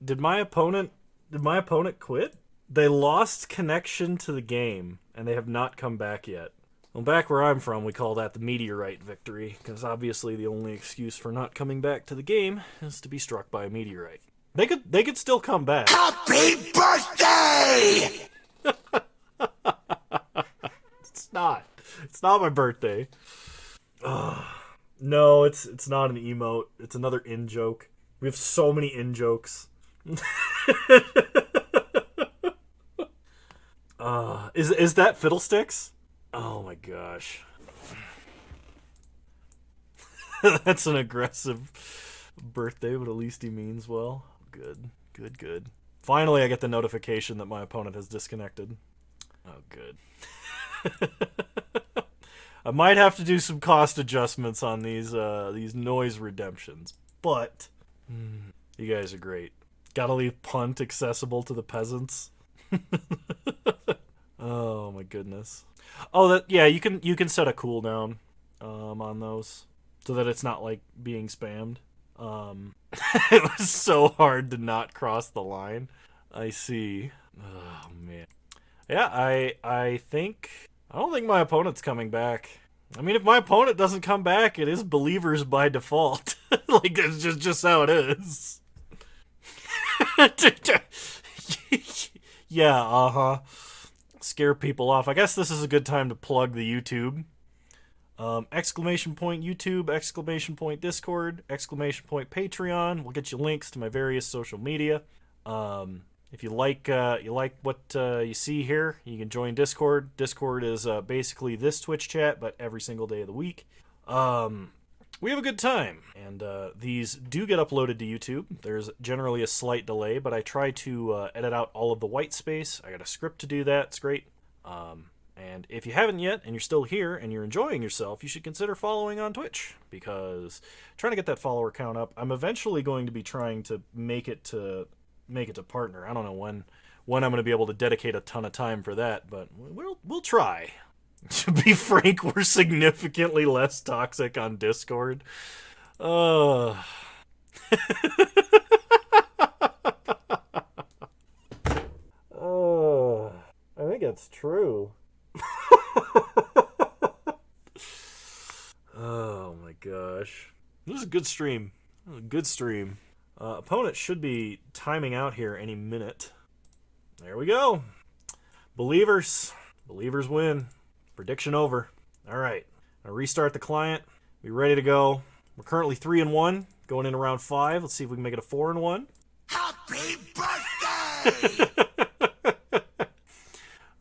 did my opponent quit? They lost connection to the game, and they have not come back yet. Well, back where I'm from, we call that the meteorite victory, because obviously the only excuse for not coming back to the game is to be struck by a meteorite. They could still come back. Happy birthday! It's not my birthday. No, it's not an emote. It's another in-joke. We have so many in-jokes. Is that Fiddlesticks? Oh my gosh. That's an aggressive birthday, but at least he means well. Good. Good, good. Finally, I get the notification that my opponent has disconnected. Oh, good. I might have to do some cost adjustments on these noise redemptions, but you guys are great. Gotta leave punt accessible to the peasants. Oh my goodness. Oh, yeah, you can set a cooldown on those so that it's not like being spammed. It was so hard to not cross the line. I see. Oh man. Yeah, I don't think my opponent's coming back. I mean, if my opponent doesn't come back, it is believers by default. Like, it's just how it is. Yeah, uh-huh. Scare people off. I guess this is a good time to plug the YouTube. Exclamation point YouTube, exclamation point Discord, exclamation point Patreon. We'll get you links to my various social media. If you like what you see here, you can join Discord. Discord is basically this Twitch chat, but every single day of the week. We have a good time, and these do get uploaded to YouTube. There's generally a slight delay, but I try to edit out all of the white space. I got a script to do that. It's great. And if you haven't yet, and you're still here, and you're enjoying yourself, you should consider following on Twitch, because trying to get that follower count up. I'm eventually going to be trying to make it to partner. I don't know when I'm going to be able to dedicate a ton of time for that, but we'll try. To be frank, we're significantly less toxic on Discord. I think that's true. Oh my gosh. This is a good stream. Good stream. Opponent should be timing out here any minute. There we go. Believers. Believers win. Prediction over. Alright. I'll restart the client. Be ready to go. We're currently 3-1. Going into round 5. Let's see if we can make it a 4-1. Happy birthday!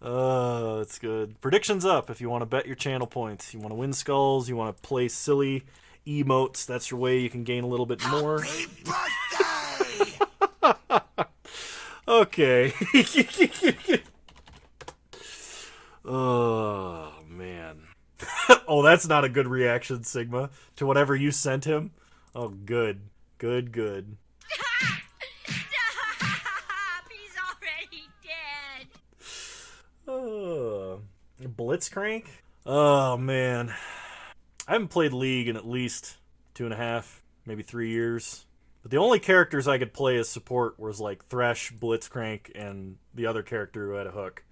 That's good. Predictions up if you want to bet your channel points. You want to win skulls. You want to play silly emotes. That's your way you can gain a little bit more. Happy birthday! Okay. Oh, man. Oh, that's not a good reaction, Sigma, to whatever you sent him. Oh, good. Good, good. Stop! He's already dead. Blitzcrank? Oh, man. I haven't played League in at least 2.5, maybe 3 years. But the only characters I could play as support was like Thresh, Blitzcrank, and the other character who had a hook.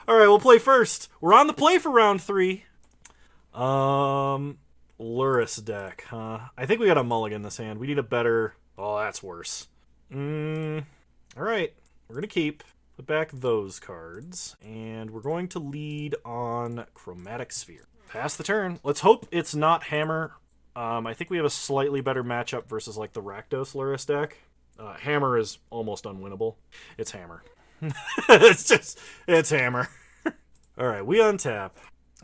Alright, we'll play first. We're on the play for round 3. Lurrus deck, huh? I think we got a mulligan this hand. We need a better... Oh, that's worse. Alright, we're going to keep. Put back those cards. And we're going to lead on Chromatic Sphere. Pass the turn. Let's hope it's not Hammer. I think we have a slightly better matchup versus like the Rakdos Lurrus deck. Hammer is almost unwinnable. It's Hammer. It's Hammer. Alright, we untap.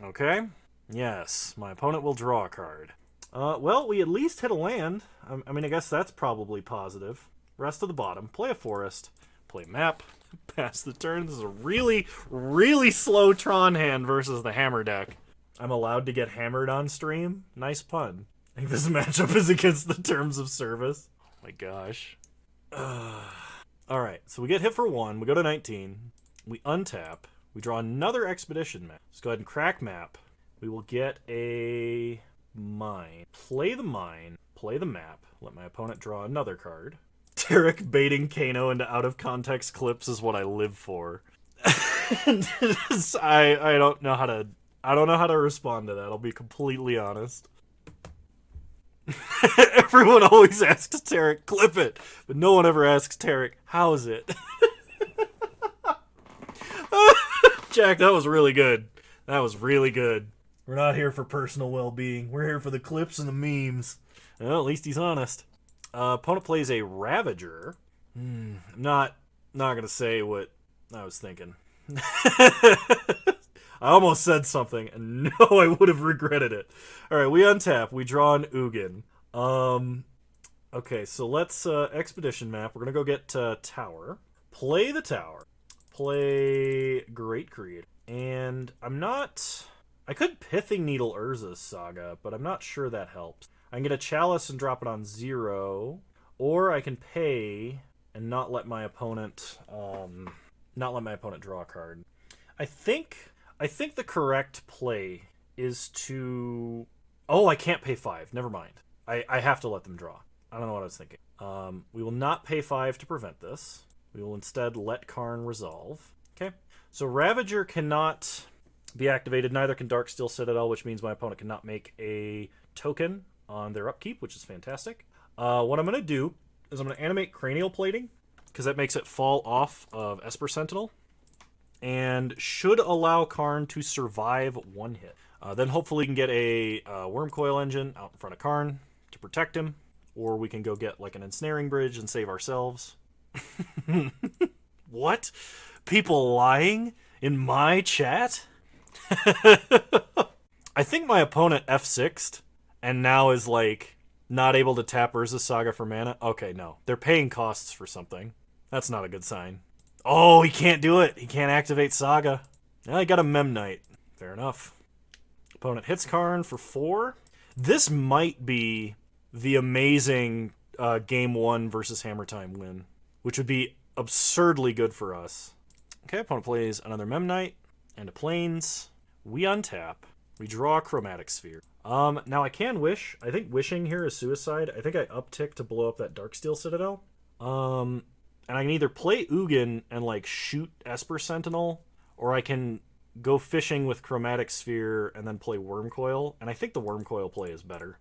Okay. Yes, my opponent will draw a card. Well, we at least hit a land. I mean, I guess that's probably positive. Rest of the bottom. Play a forest. Play map. Pass the turn. This is a really, really slow Tron hand versus the Hammer deck. I'm allowed to get hammered on stream? Nice pun. I think this matchup is against the terms of service. Oh my gosh. Alright, so we get hit for 1. We go to 19. We untap. We draw another expedition map. Let's go ahead and crack map. We will get a mine. Play the mine. Play the map. Let my opponent draw another card. Tarek baiting Kano into out-of-context clips is what I live for. I don't know how to respond to that. I'll be completely honest. Everyone always asks Tarek, clip it, but no one ever asks Tarek, how's it? Jack, that was really good. That was really good. We're not here for personal well-being. We're here for the clips and the memes. Well, at least he's honest. Opponent plays a Ravager. I'm not gonna say what I was thinking. I almost said something, and no, I would have regretted it. All right, we untap. We draw an Ugin. Okay, so let's expedition map. We're gonna go get tower. Play the tower. Play Great Creator. And I could Pithing Needle Urza's Saga, but I'm not sure that helps. I can get a Chalice and drop it on 0, or I can pay and not let my opponent draw a card. I think the correct play is to... Oh, I can't pay 5. Never mind. I have to let them draw. I don't know what I was thinking. We will not pay 5 to prevent this. We will instead let Karn resolve. Okay. So Ravager cannot be activated. Neither can Darksteel Citadel, which means my opponent cannot make a token on their upkeep, which is fantastic. What I'm going to do is I'm going to animate Cranial Plating, because that makes it fall off of Esper Sentinel, and should allow Karn to survive one hit. Then hopefully we can get a wurmcoil engine out in front of Karn to protect him, or we can go get like an ensnaring bridge and save ourselves. What? People lying in my chat? I think my opponent F6'd and now is like not able to tap Urza Saga for mana. Okay, no. They're paying costs for something. That's not a good sign. Oh, he can't do it. He can't activate Saga. Now he got a Memnite. Fair enough. Opponent hits Karn for 4. This might be the amazing Game 1 versus Hammer Time win, which would be absurdly good for us. Okay, opponent plays another Memnite and a Plains. We untap. We draw a Chromatic Sphere. Now I can wish. I think wishing here is suicide. I think I uptick to blow up that Darksteel Citadel. And I can either play Ugin and like shoot Esper Sentinel, or I can go fishing with Chromatic Sphere and then play Wurmcoil. And I think the Wurmcoil play is better.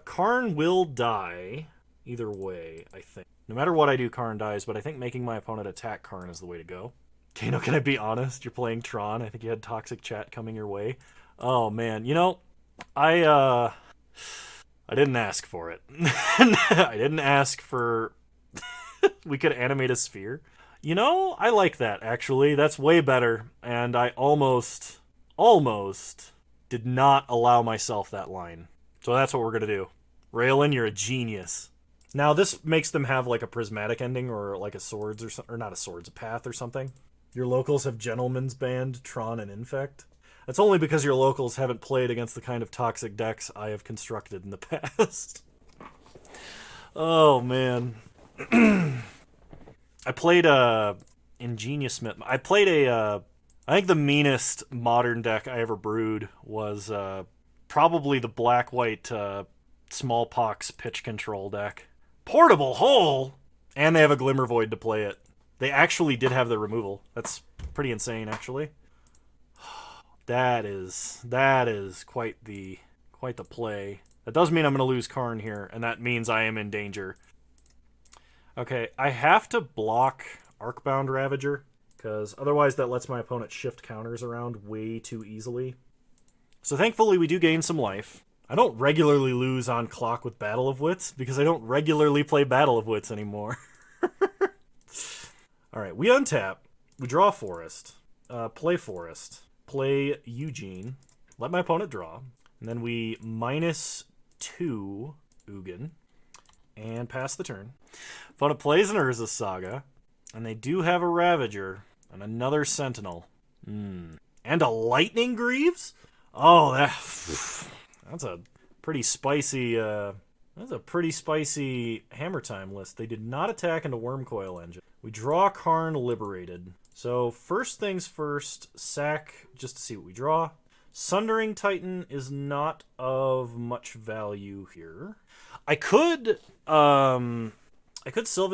Karn will die either way, I think. No matter what I do, Karn dies, but I think making my opponent attack Karn is the way to go. Kano, can I be honest? You're playing Tron. I think you had toxic chat coming your way. Oh, man. You know, I didn't ask for it. I didn't ask for... we could animate a sphere. You know, I like that, actually. That's way better. And I almost did not allow myself that line. So that's what we're going to do. Raylan, you're a genius. Now, this makes them have, like, a prismatic ending or, like, a swords or something. Or not a swords, a path or something. Your locals have Gentleman's Band, Tron, and Infect. That's only because your locals haven't played against the kind of toxic decks I have constructed in the past. Oh, man. I played Ingenious Smith. I played I think the meanest modern deck I ever brewed was probably the black-white smallpox pitch control deck. Portable Hole! And they have a Glimmer Void to play it. They actually did have the removal. That's pretty insane, actually. That is quite the play. That does mean I'm going to lose Karn here, and that means I am in danger. Okay, I have to block Arcbound Ravager, because otherwise that lets my opponent shift counters around way too easily. So thankfully we do gain some life. I don't regularly lose on clock with Battle of Wits, because I don't regularly play Battle of Wits anymore. Alright, we untap. We draw Forest. Play Forest. Play Ugin. Let my opponent draw. And then we -2 Ugin. And pass the turn. Opponent plays an Urza Saga. And they do have a Ravager. And another Sentinel. And a Lightning Greaves? Oh, that's a pretty spicy... That's a pretty spicy Hammer Time list. They did not attack into Wurmcoil Engine. We draw Karn Liberated. So first things first, sack just to see what we draw. Sundering Titan is not of much value here. I could Sylvan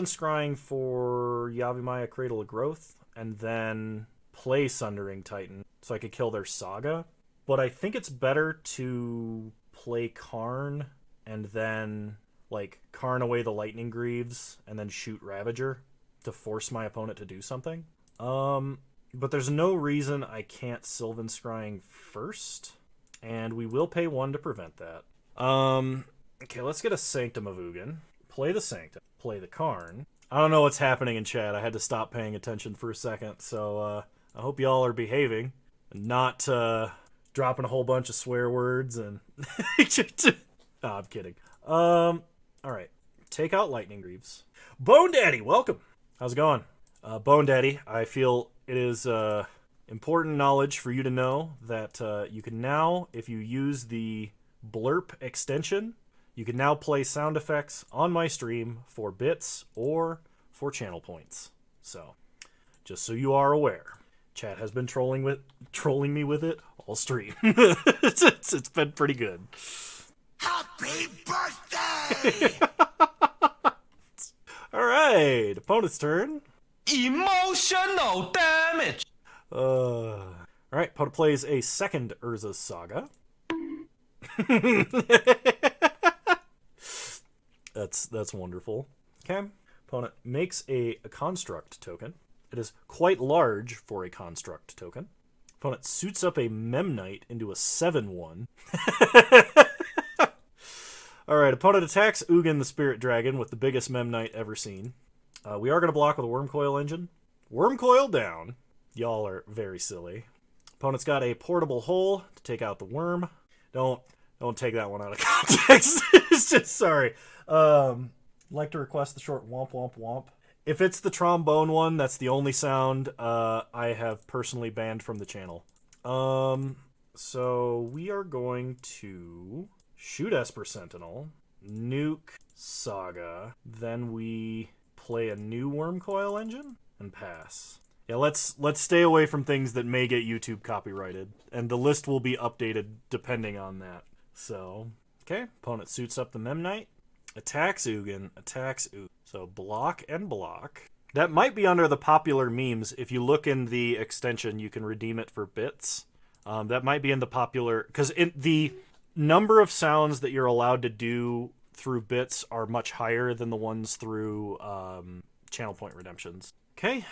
Scrying for Yavimaya Cradle of Growth and then play Sundering Titan so I could kill their Saga. But I think it's better to play Karn and then like Karn away the Lightning Greaves and then shoot Ravager to force my opponent to do something. But there's no reason I can't Sylvan Scrying first, and we will pay 1 to prevent that. Okay, let's get a Sanctum of Ugin. play the Sanctum, play the Karn. I don't know what's happening in chat. I had to stop paying attention for a second, so I hope y'all are behaving and not dropping a whole bunch of swear words and... No, I'm kidding. Alright. Take out Lightning Greaves. Bone Daddy, welcome! How's it going? Bone Daddy, I feel it is important knowledge for you to know that you can now, if you use the Blurp extension, you can now play sound effects on my stream for bits or for channel points. So, just so you are aware, chat has been trolling me with it all stream. It's been pretty good. Happy birthday! All right, opponent's turn. Emotional damage. All right, opponent plays a second Urza Saga. That's wonderful. Okay. Opponent makes a construct token. It is quite large for a construct token. Opponent suits up a Memnite into a 7/1. Alright, opponent attacks Ugin the Spirit Dragon with the biggest Memnite ever seen. We are going to block with a Wurmcoil engine. Wurmcoil down. Y'all are very silly. Opponent's got a portable hole to take out the worm. Don't take that one out of context. It's just, sorry. Like to request the short womp womp womp. If it's the trombone one, that's the only sound I have personally banned from the channel. So we are going to shoot Esper Sentinel, nuke Saga, then we play a new Wurmcoil engine and pass. Yeah, let's stay away from things that may get YouTube copyrighted, and the list will be updated depending on that. So, okay, opponent suits up the Memnite, attacks Ugin, attacks Ugin. So block and block. That might be under the popular memes. If you look in the extension, you can redeem it for bits. That might be in the popular, because the number of sounds that you're allowed to do through bits are much higher than the ones through channel point redemptions. Okay,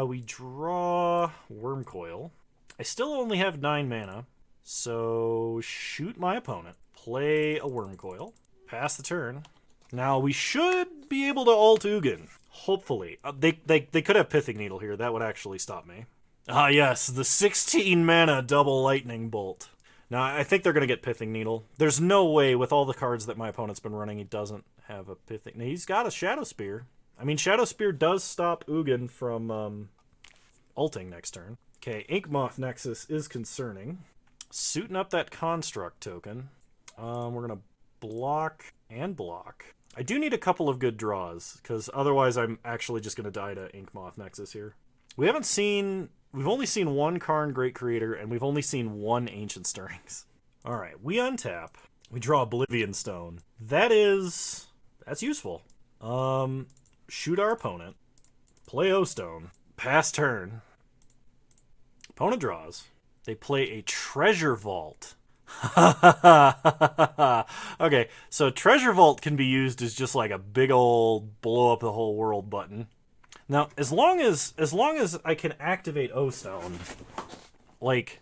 we draw Wurmcoil. I still only have 9 mana, so shoot my opponent. Play a Wurmcoil. Pass the turn. Now, we should be able to ult Ugin. Hopefully. They could have Pithing Needle here. That would actually stop me. Ah, yes, the 16 mana double lightning bolt. Now, I think they're going to get Pithing Needle. There's no way, with all the cards that my opponent's been running, he doesn't have a Pithing... Now, he's got a Shadow Spear. I mean, Shadow Spear does stop Ugin from ulting next turn. Okay, Inkmoth Nexus is concerning. Suiting up that Construct token. We're going to block and block. I do need a couple of good draws, because otherwise I'm actually just going to die to Inkmoth Nexus here. We've only seen one Karn Great Creator, and we've only seen one Ancient Stirrings. Alright, we untap. We draw Oblivion Stone. That's useful. Shoot our opponent. Play O-Stone. Pass turn. Opponent draws. They play a Treasure Vault. Okay, so Treasure Vault can be used as just like a big old blow up the whole world button. Now, as long as I can activate O-Stone, like,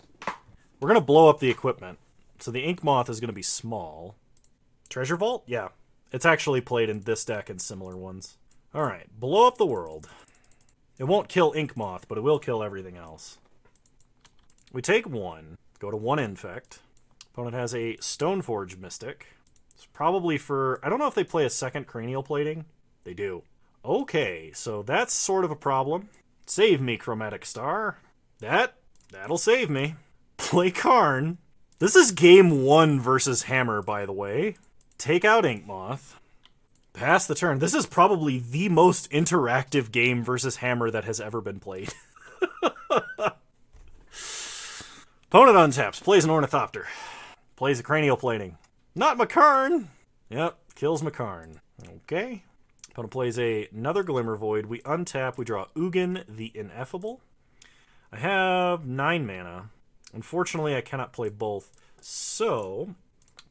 we're gonna blow up the equipment. So the Inkmoth is gonna be small. Treasure Vault? Yeah. It's actually played in this deck and similar ones. Alright, blow up the world. It won't kill Inkmoth, but it will kill everything else. We take 1, go to 1 Infect. Opponent has a Stoneforge Mystic. It's probably for... I don't know if they play a second Cranial Plating. They do. Okay, so that's sort of a problem. Save me, Chromatic Star. That'll save me. Play Karn. This is game 1 versus Hammer, by the way. Take out Inkmoth. Pass the turn. This is probably the most interactive game versus Hammer that has ever been played. Opponent untaps. Plays an Ornithopter. Plays a Cranial Plating. Not Karn. Yep, kills Karn. Okay. Opponent plays another Glimmer Void. We untap. We draw Ugin the Ineffable. I have 9 mana. Unfortunately, I cannot play both. So,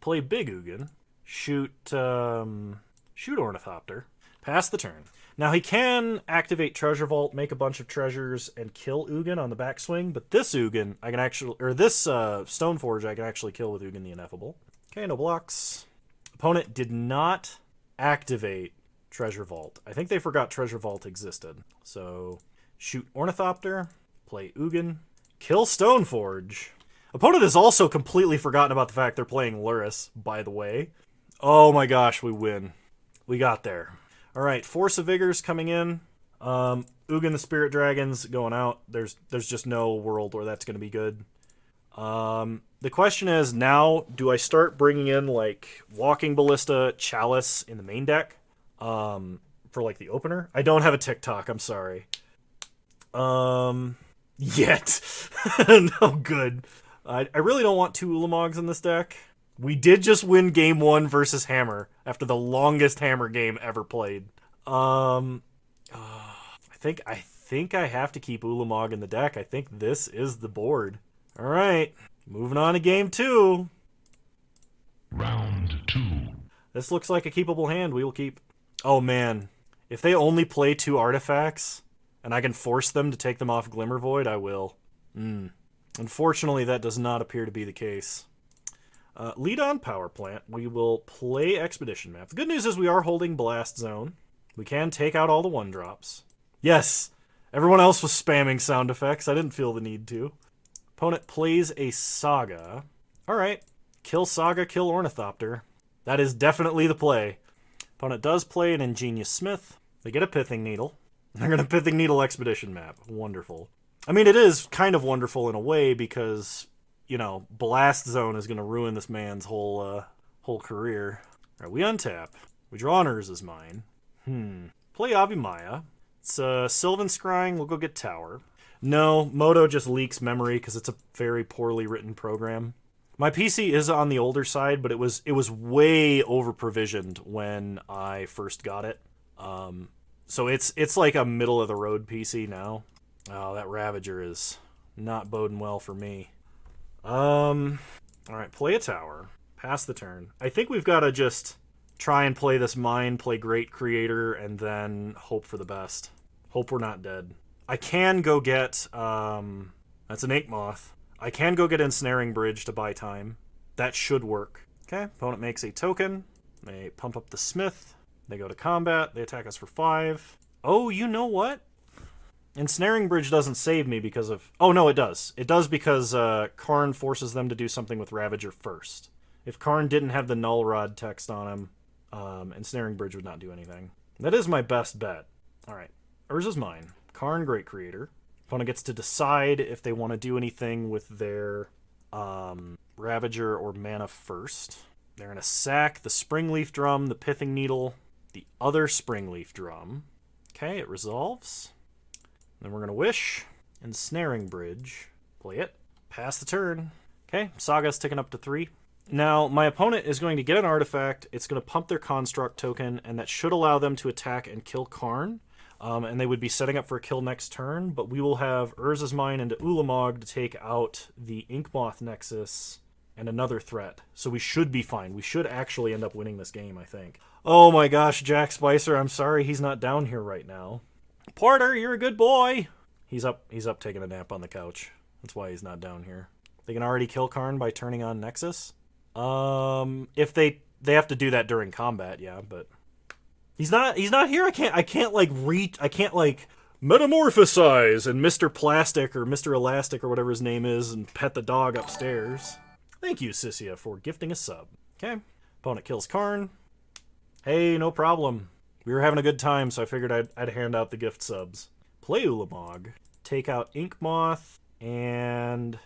play Big Ugin. Shoot Ornithopter. Pass the turn. Now, he can activate Treasure Vault, make a bunch of treasures, and kill Ugin on the backswing, but this Ugin, I can actually... Or this Stoneforge, I can actually kill with Ugin the Ineffable. Okay, no blocks. Opponent did not activate Treasure Vault. I think they forgot Treasure Vault existed. So, shoot Ornithopter, play Ugin, kill Stoneforge. Opponent has also completely forgotten about the fact they're playing Lurrus, by the way. Oh my gosh, we win. We got there. Alright, Force of Vigors coming in. Ugin the Spirit Dragons going out. There's just no world where that's going to be good. The question is, now, do I start bringing in, like, Walking Ballista, Chalice in the main deck? For, like, the opener? I don't have a TikTok, I'm sorry. Yet. No good. I really don't want 2 Ulamogs in this deck. We did just win game 1 versus Hammer, after the longest Hammer game ever played. I think I have to keep Ulamog in the deck. I think this is the board. Alright, moving on to game 2. Round 2. This looks like a keepable hand. We will keep. Oh man, if they only play 2 artifacts, and I can force them to take them off Glimmervoid, I will. Unfortunately, that does not appear to be the case. Lead on Power Plant. We will play Expedition Map. The good news is we are holding Blast Zone. We can take out all the 1-drops. Yes! Everyone else was spamming sound effects. I didn't feel the need to. Opponent plays a Saga. Alright. Kill Saga, kill Ornithopter. That is definitely the play. Opponent does play an Ingenious Smith. They get a Pithing Needle. They're going to Pithing Needle Expedition Map. Wonderful. I mean, it is kind of wonderful in a way because, you know, Blast Zone is going to ruin this man's whole career. Alright, we untap. We draw an Urza's Mine. Play yavimaya. It's Sylvan scrying. We'll go get Tower. No, Moto just leaks memory because it's a very poorly written program. My PC is on the older side, but it was way over provisioned when I first got it. So it's like a middle of the road PC now. Oh, that Ravager is not boding well for me. Alright, play a Tower. Pass the turn. I think we've got to just try and play this Mine, play Great Creator, and then hope for the best. Hope we're not dead. I can go get, that's an Inkmoth. I can go get Ensnaring Bridge to buy time. That should work. Okay, opponent makes a token. They pump up the Smith. They go to combat. They attack us for 5. Oh, you know what? Ensnaring Bridge doesn't save me because of... Oh, no, it does. It does because Karn forces them to do something with Ravager first. If Karn didn't have the Null Rod text on him, Ensnaring Bridge would not do anything. That is my best bet. Alright, Urza's Mine. Karn, Great Creator. Opponent gets to decide if they want to do anything with their Ravager or mana first. They're going to sack the Springleaf Drum, the Pithing Needle, the other Springleaf Drum. Okay, it resolves. Then we're going to Wish. Ensnaring Bridge. Play it. Pass the turn. Okay, Saga's ticking up to 3. Now, my opponent is going to get an artifact. It's going to pump their Construct token, and that should allow them to attack and kill Karn. And they would be setting up for a kill next turn, but we will have Urza's Mine into Ulamog to take out the Inkmoth Nexus and another threat. So we should be fine. We should actually end up winning this game, I think. Oh my gosh, Jack Spicer, I'm sorry he's not down here right now. Porter, you're a good boy! He's up taking a nap on the couch. That's why he's not down here. They can already kill Karn by turning on Nexus? If they have to do that during combat, yeah, but... He's not here. I can't metamorphosize and Mr. Plastic or Mr. Elastic or whatever his name is and pet the dog upstairs. Thank you, Sissia, for gifting a sub. Okay. Opponent kills Karn. Hey, no problem. We were having a good time, so I figured I'd hand out the gift subs. Play Ulamog. Take out Inkmoth, and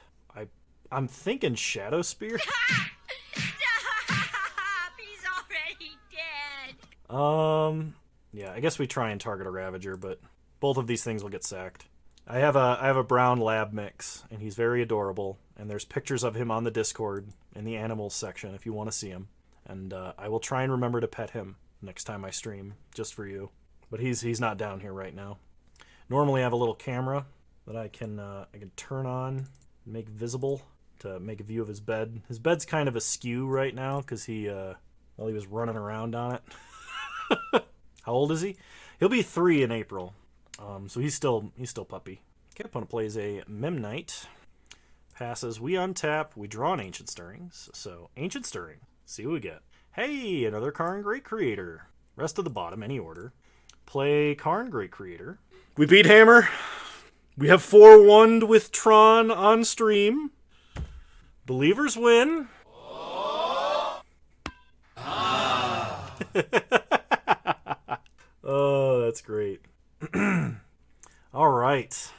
I'm thinking Shadow Spear. Stop! He's already dead. Yeah, I guess we try and target a Ravager, but both of these things will get sacked. I have a brown lab mix, and he's very adorable, and there's pictures of him on the Discord in the animals section if you want to see him. And I will try and remember to pet him next time I stream, just for you. But he's not down here right now. Normally I have a little camera that I can turn on, make visible to make a view of his bed. His bed's kind of askew right now because he was running around on it. How old is he? He'll be 3 in April. So he's still puppy. Okay, opponent plays a Memnite. Passes, we untap, we draw an Ancient Stirrings. So, Ancient Stirring. See what we get. Hey, another Karn Great Creator. Rest of the bottom, any order. Play Karn, Great Creator. We beat Hammer. We have 4-1'd with Tron on stream. Believers win. Oh, that's great. All right.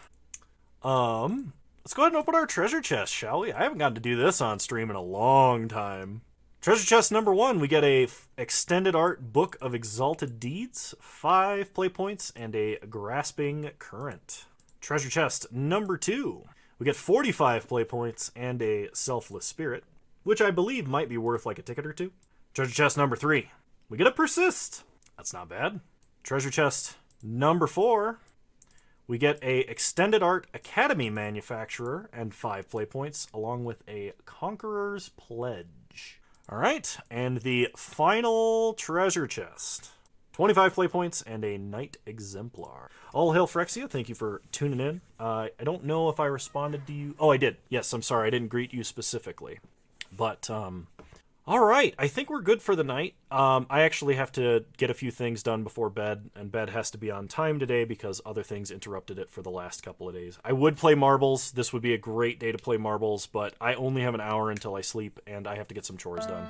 Let's go ahead and open our treasure chest, shall we? I haven't gotten to do this on stream in a long time. Treasure chest number 1, we get a extended art book of exalted deeds, 5 play points, and a grasping current. Treasure chest number 2, we get 45 play points and a selfless spirit, which I believe might be worth like a ticket or two. Treasure chest number 3, we get a persist. That's not bad. Treasure chest number 4, we get a extended art academy manufacturer and 5 play points, along with a conqueror's pledge. All right, and the final treasure chest. 25 play points and a knight exemplar. All hail Phyrexia, thank you for tuning in. I don't know if I responded to you. Oh, I did. Yes, I'm sorry, I didn't greet you specifically. But, all right, I think we're good for the night. I actually have to get a few things done before bed, and bed has to be on time today because other things interrupted it for the last couple of days. I would play marbles. This would be a great day to play marbles, but I only have an hour until I sleep, and I have to get some chores done.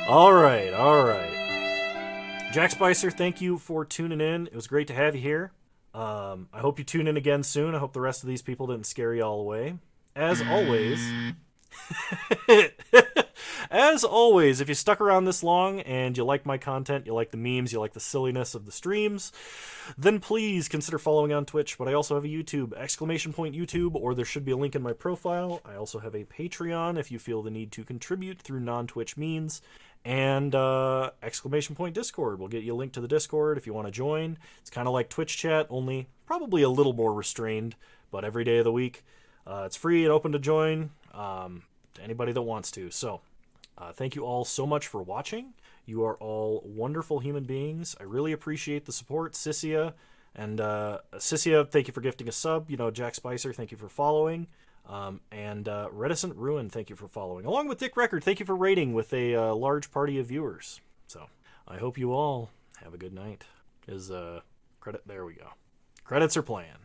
All right. Jack Spicer, thank you for tuning in. It was great to have you here. I hope you tune in again soon. I hope the rest of these people didn't scare you all away. As always, if you stuck around this long and you like my content, you like the memes, you like the silliness of the streams, then please consider following on Twitch. But I also have a YouTube, !YouTube, or there should be a link in my profile. I also have a Patreon if you feel the need to contribute through non-Twitch means. And Discord. We'll get you a link to the Discord if you want to join. It's kind of like Twitch chat, only probably a little more restrained, but every day of the week. It's free and open to join to anybody that wants to. So thank you all so much for watching. You are all wonderful human beings. I really appreciate the support. Sissia, thank you for gifting a sub. Jack Spicer, thank you for following. And Reticent Ruin, thank you for following. Along with Dick Record, thank you for rating with a large party of viewers. So, I hope you all have a good night. There we go. Credits are playing.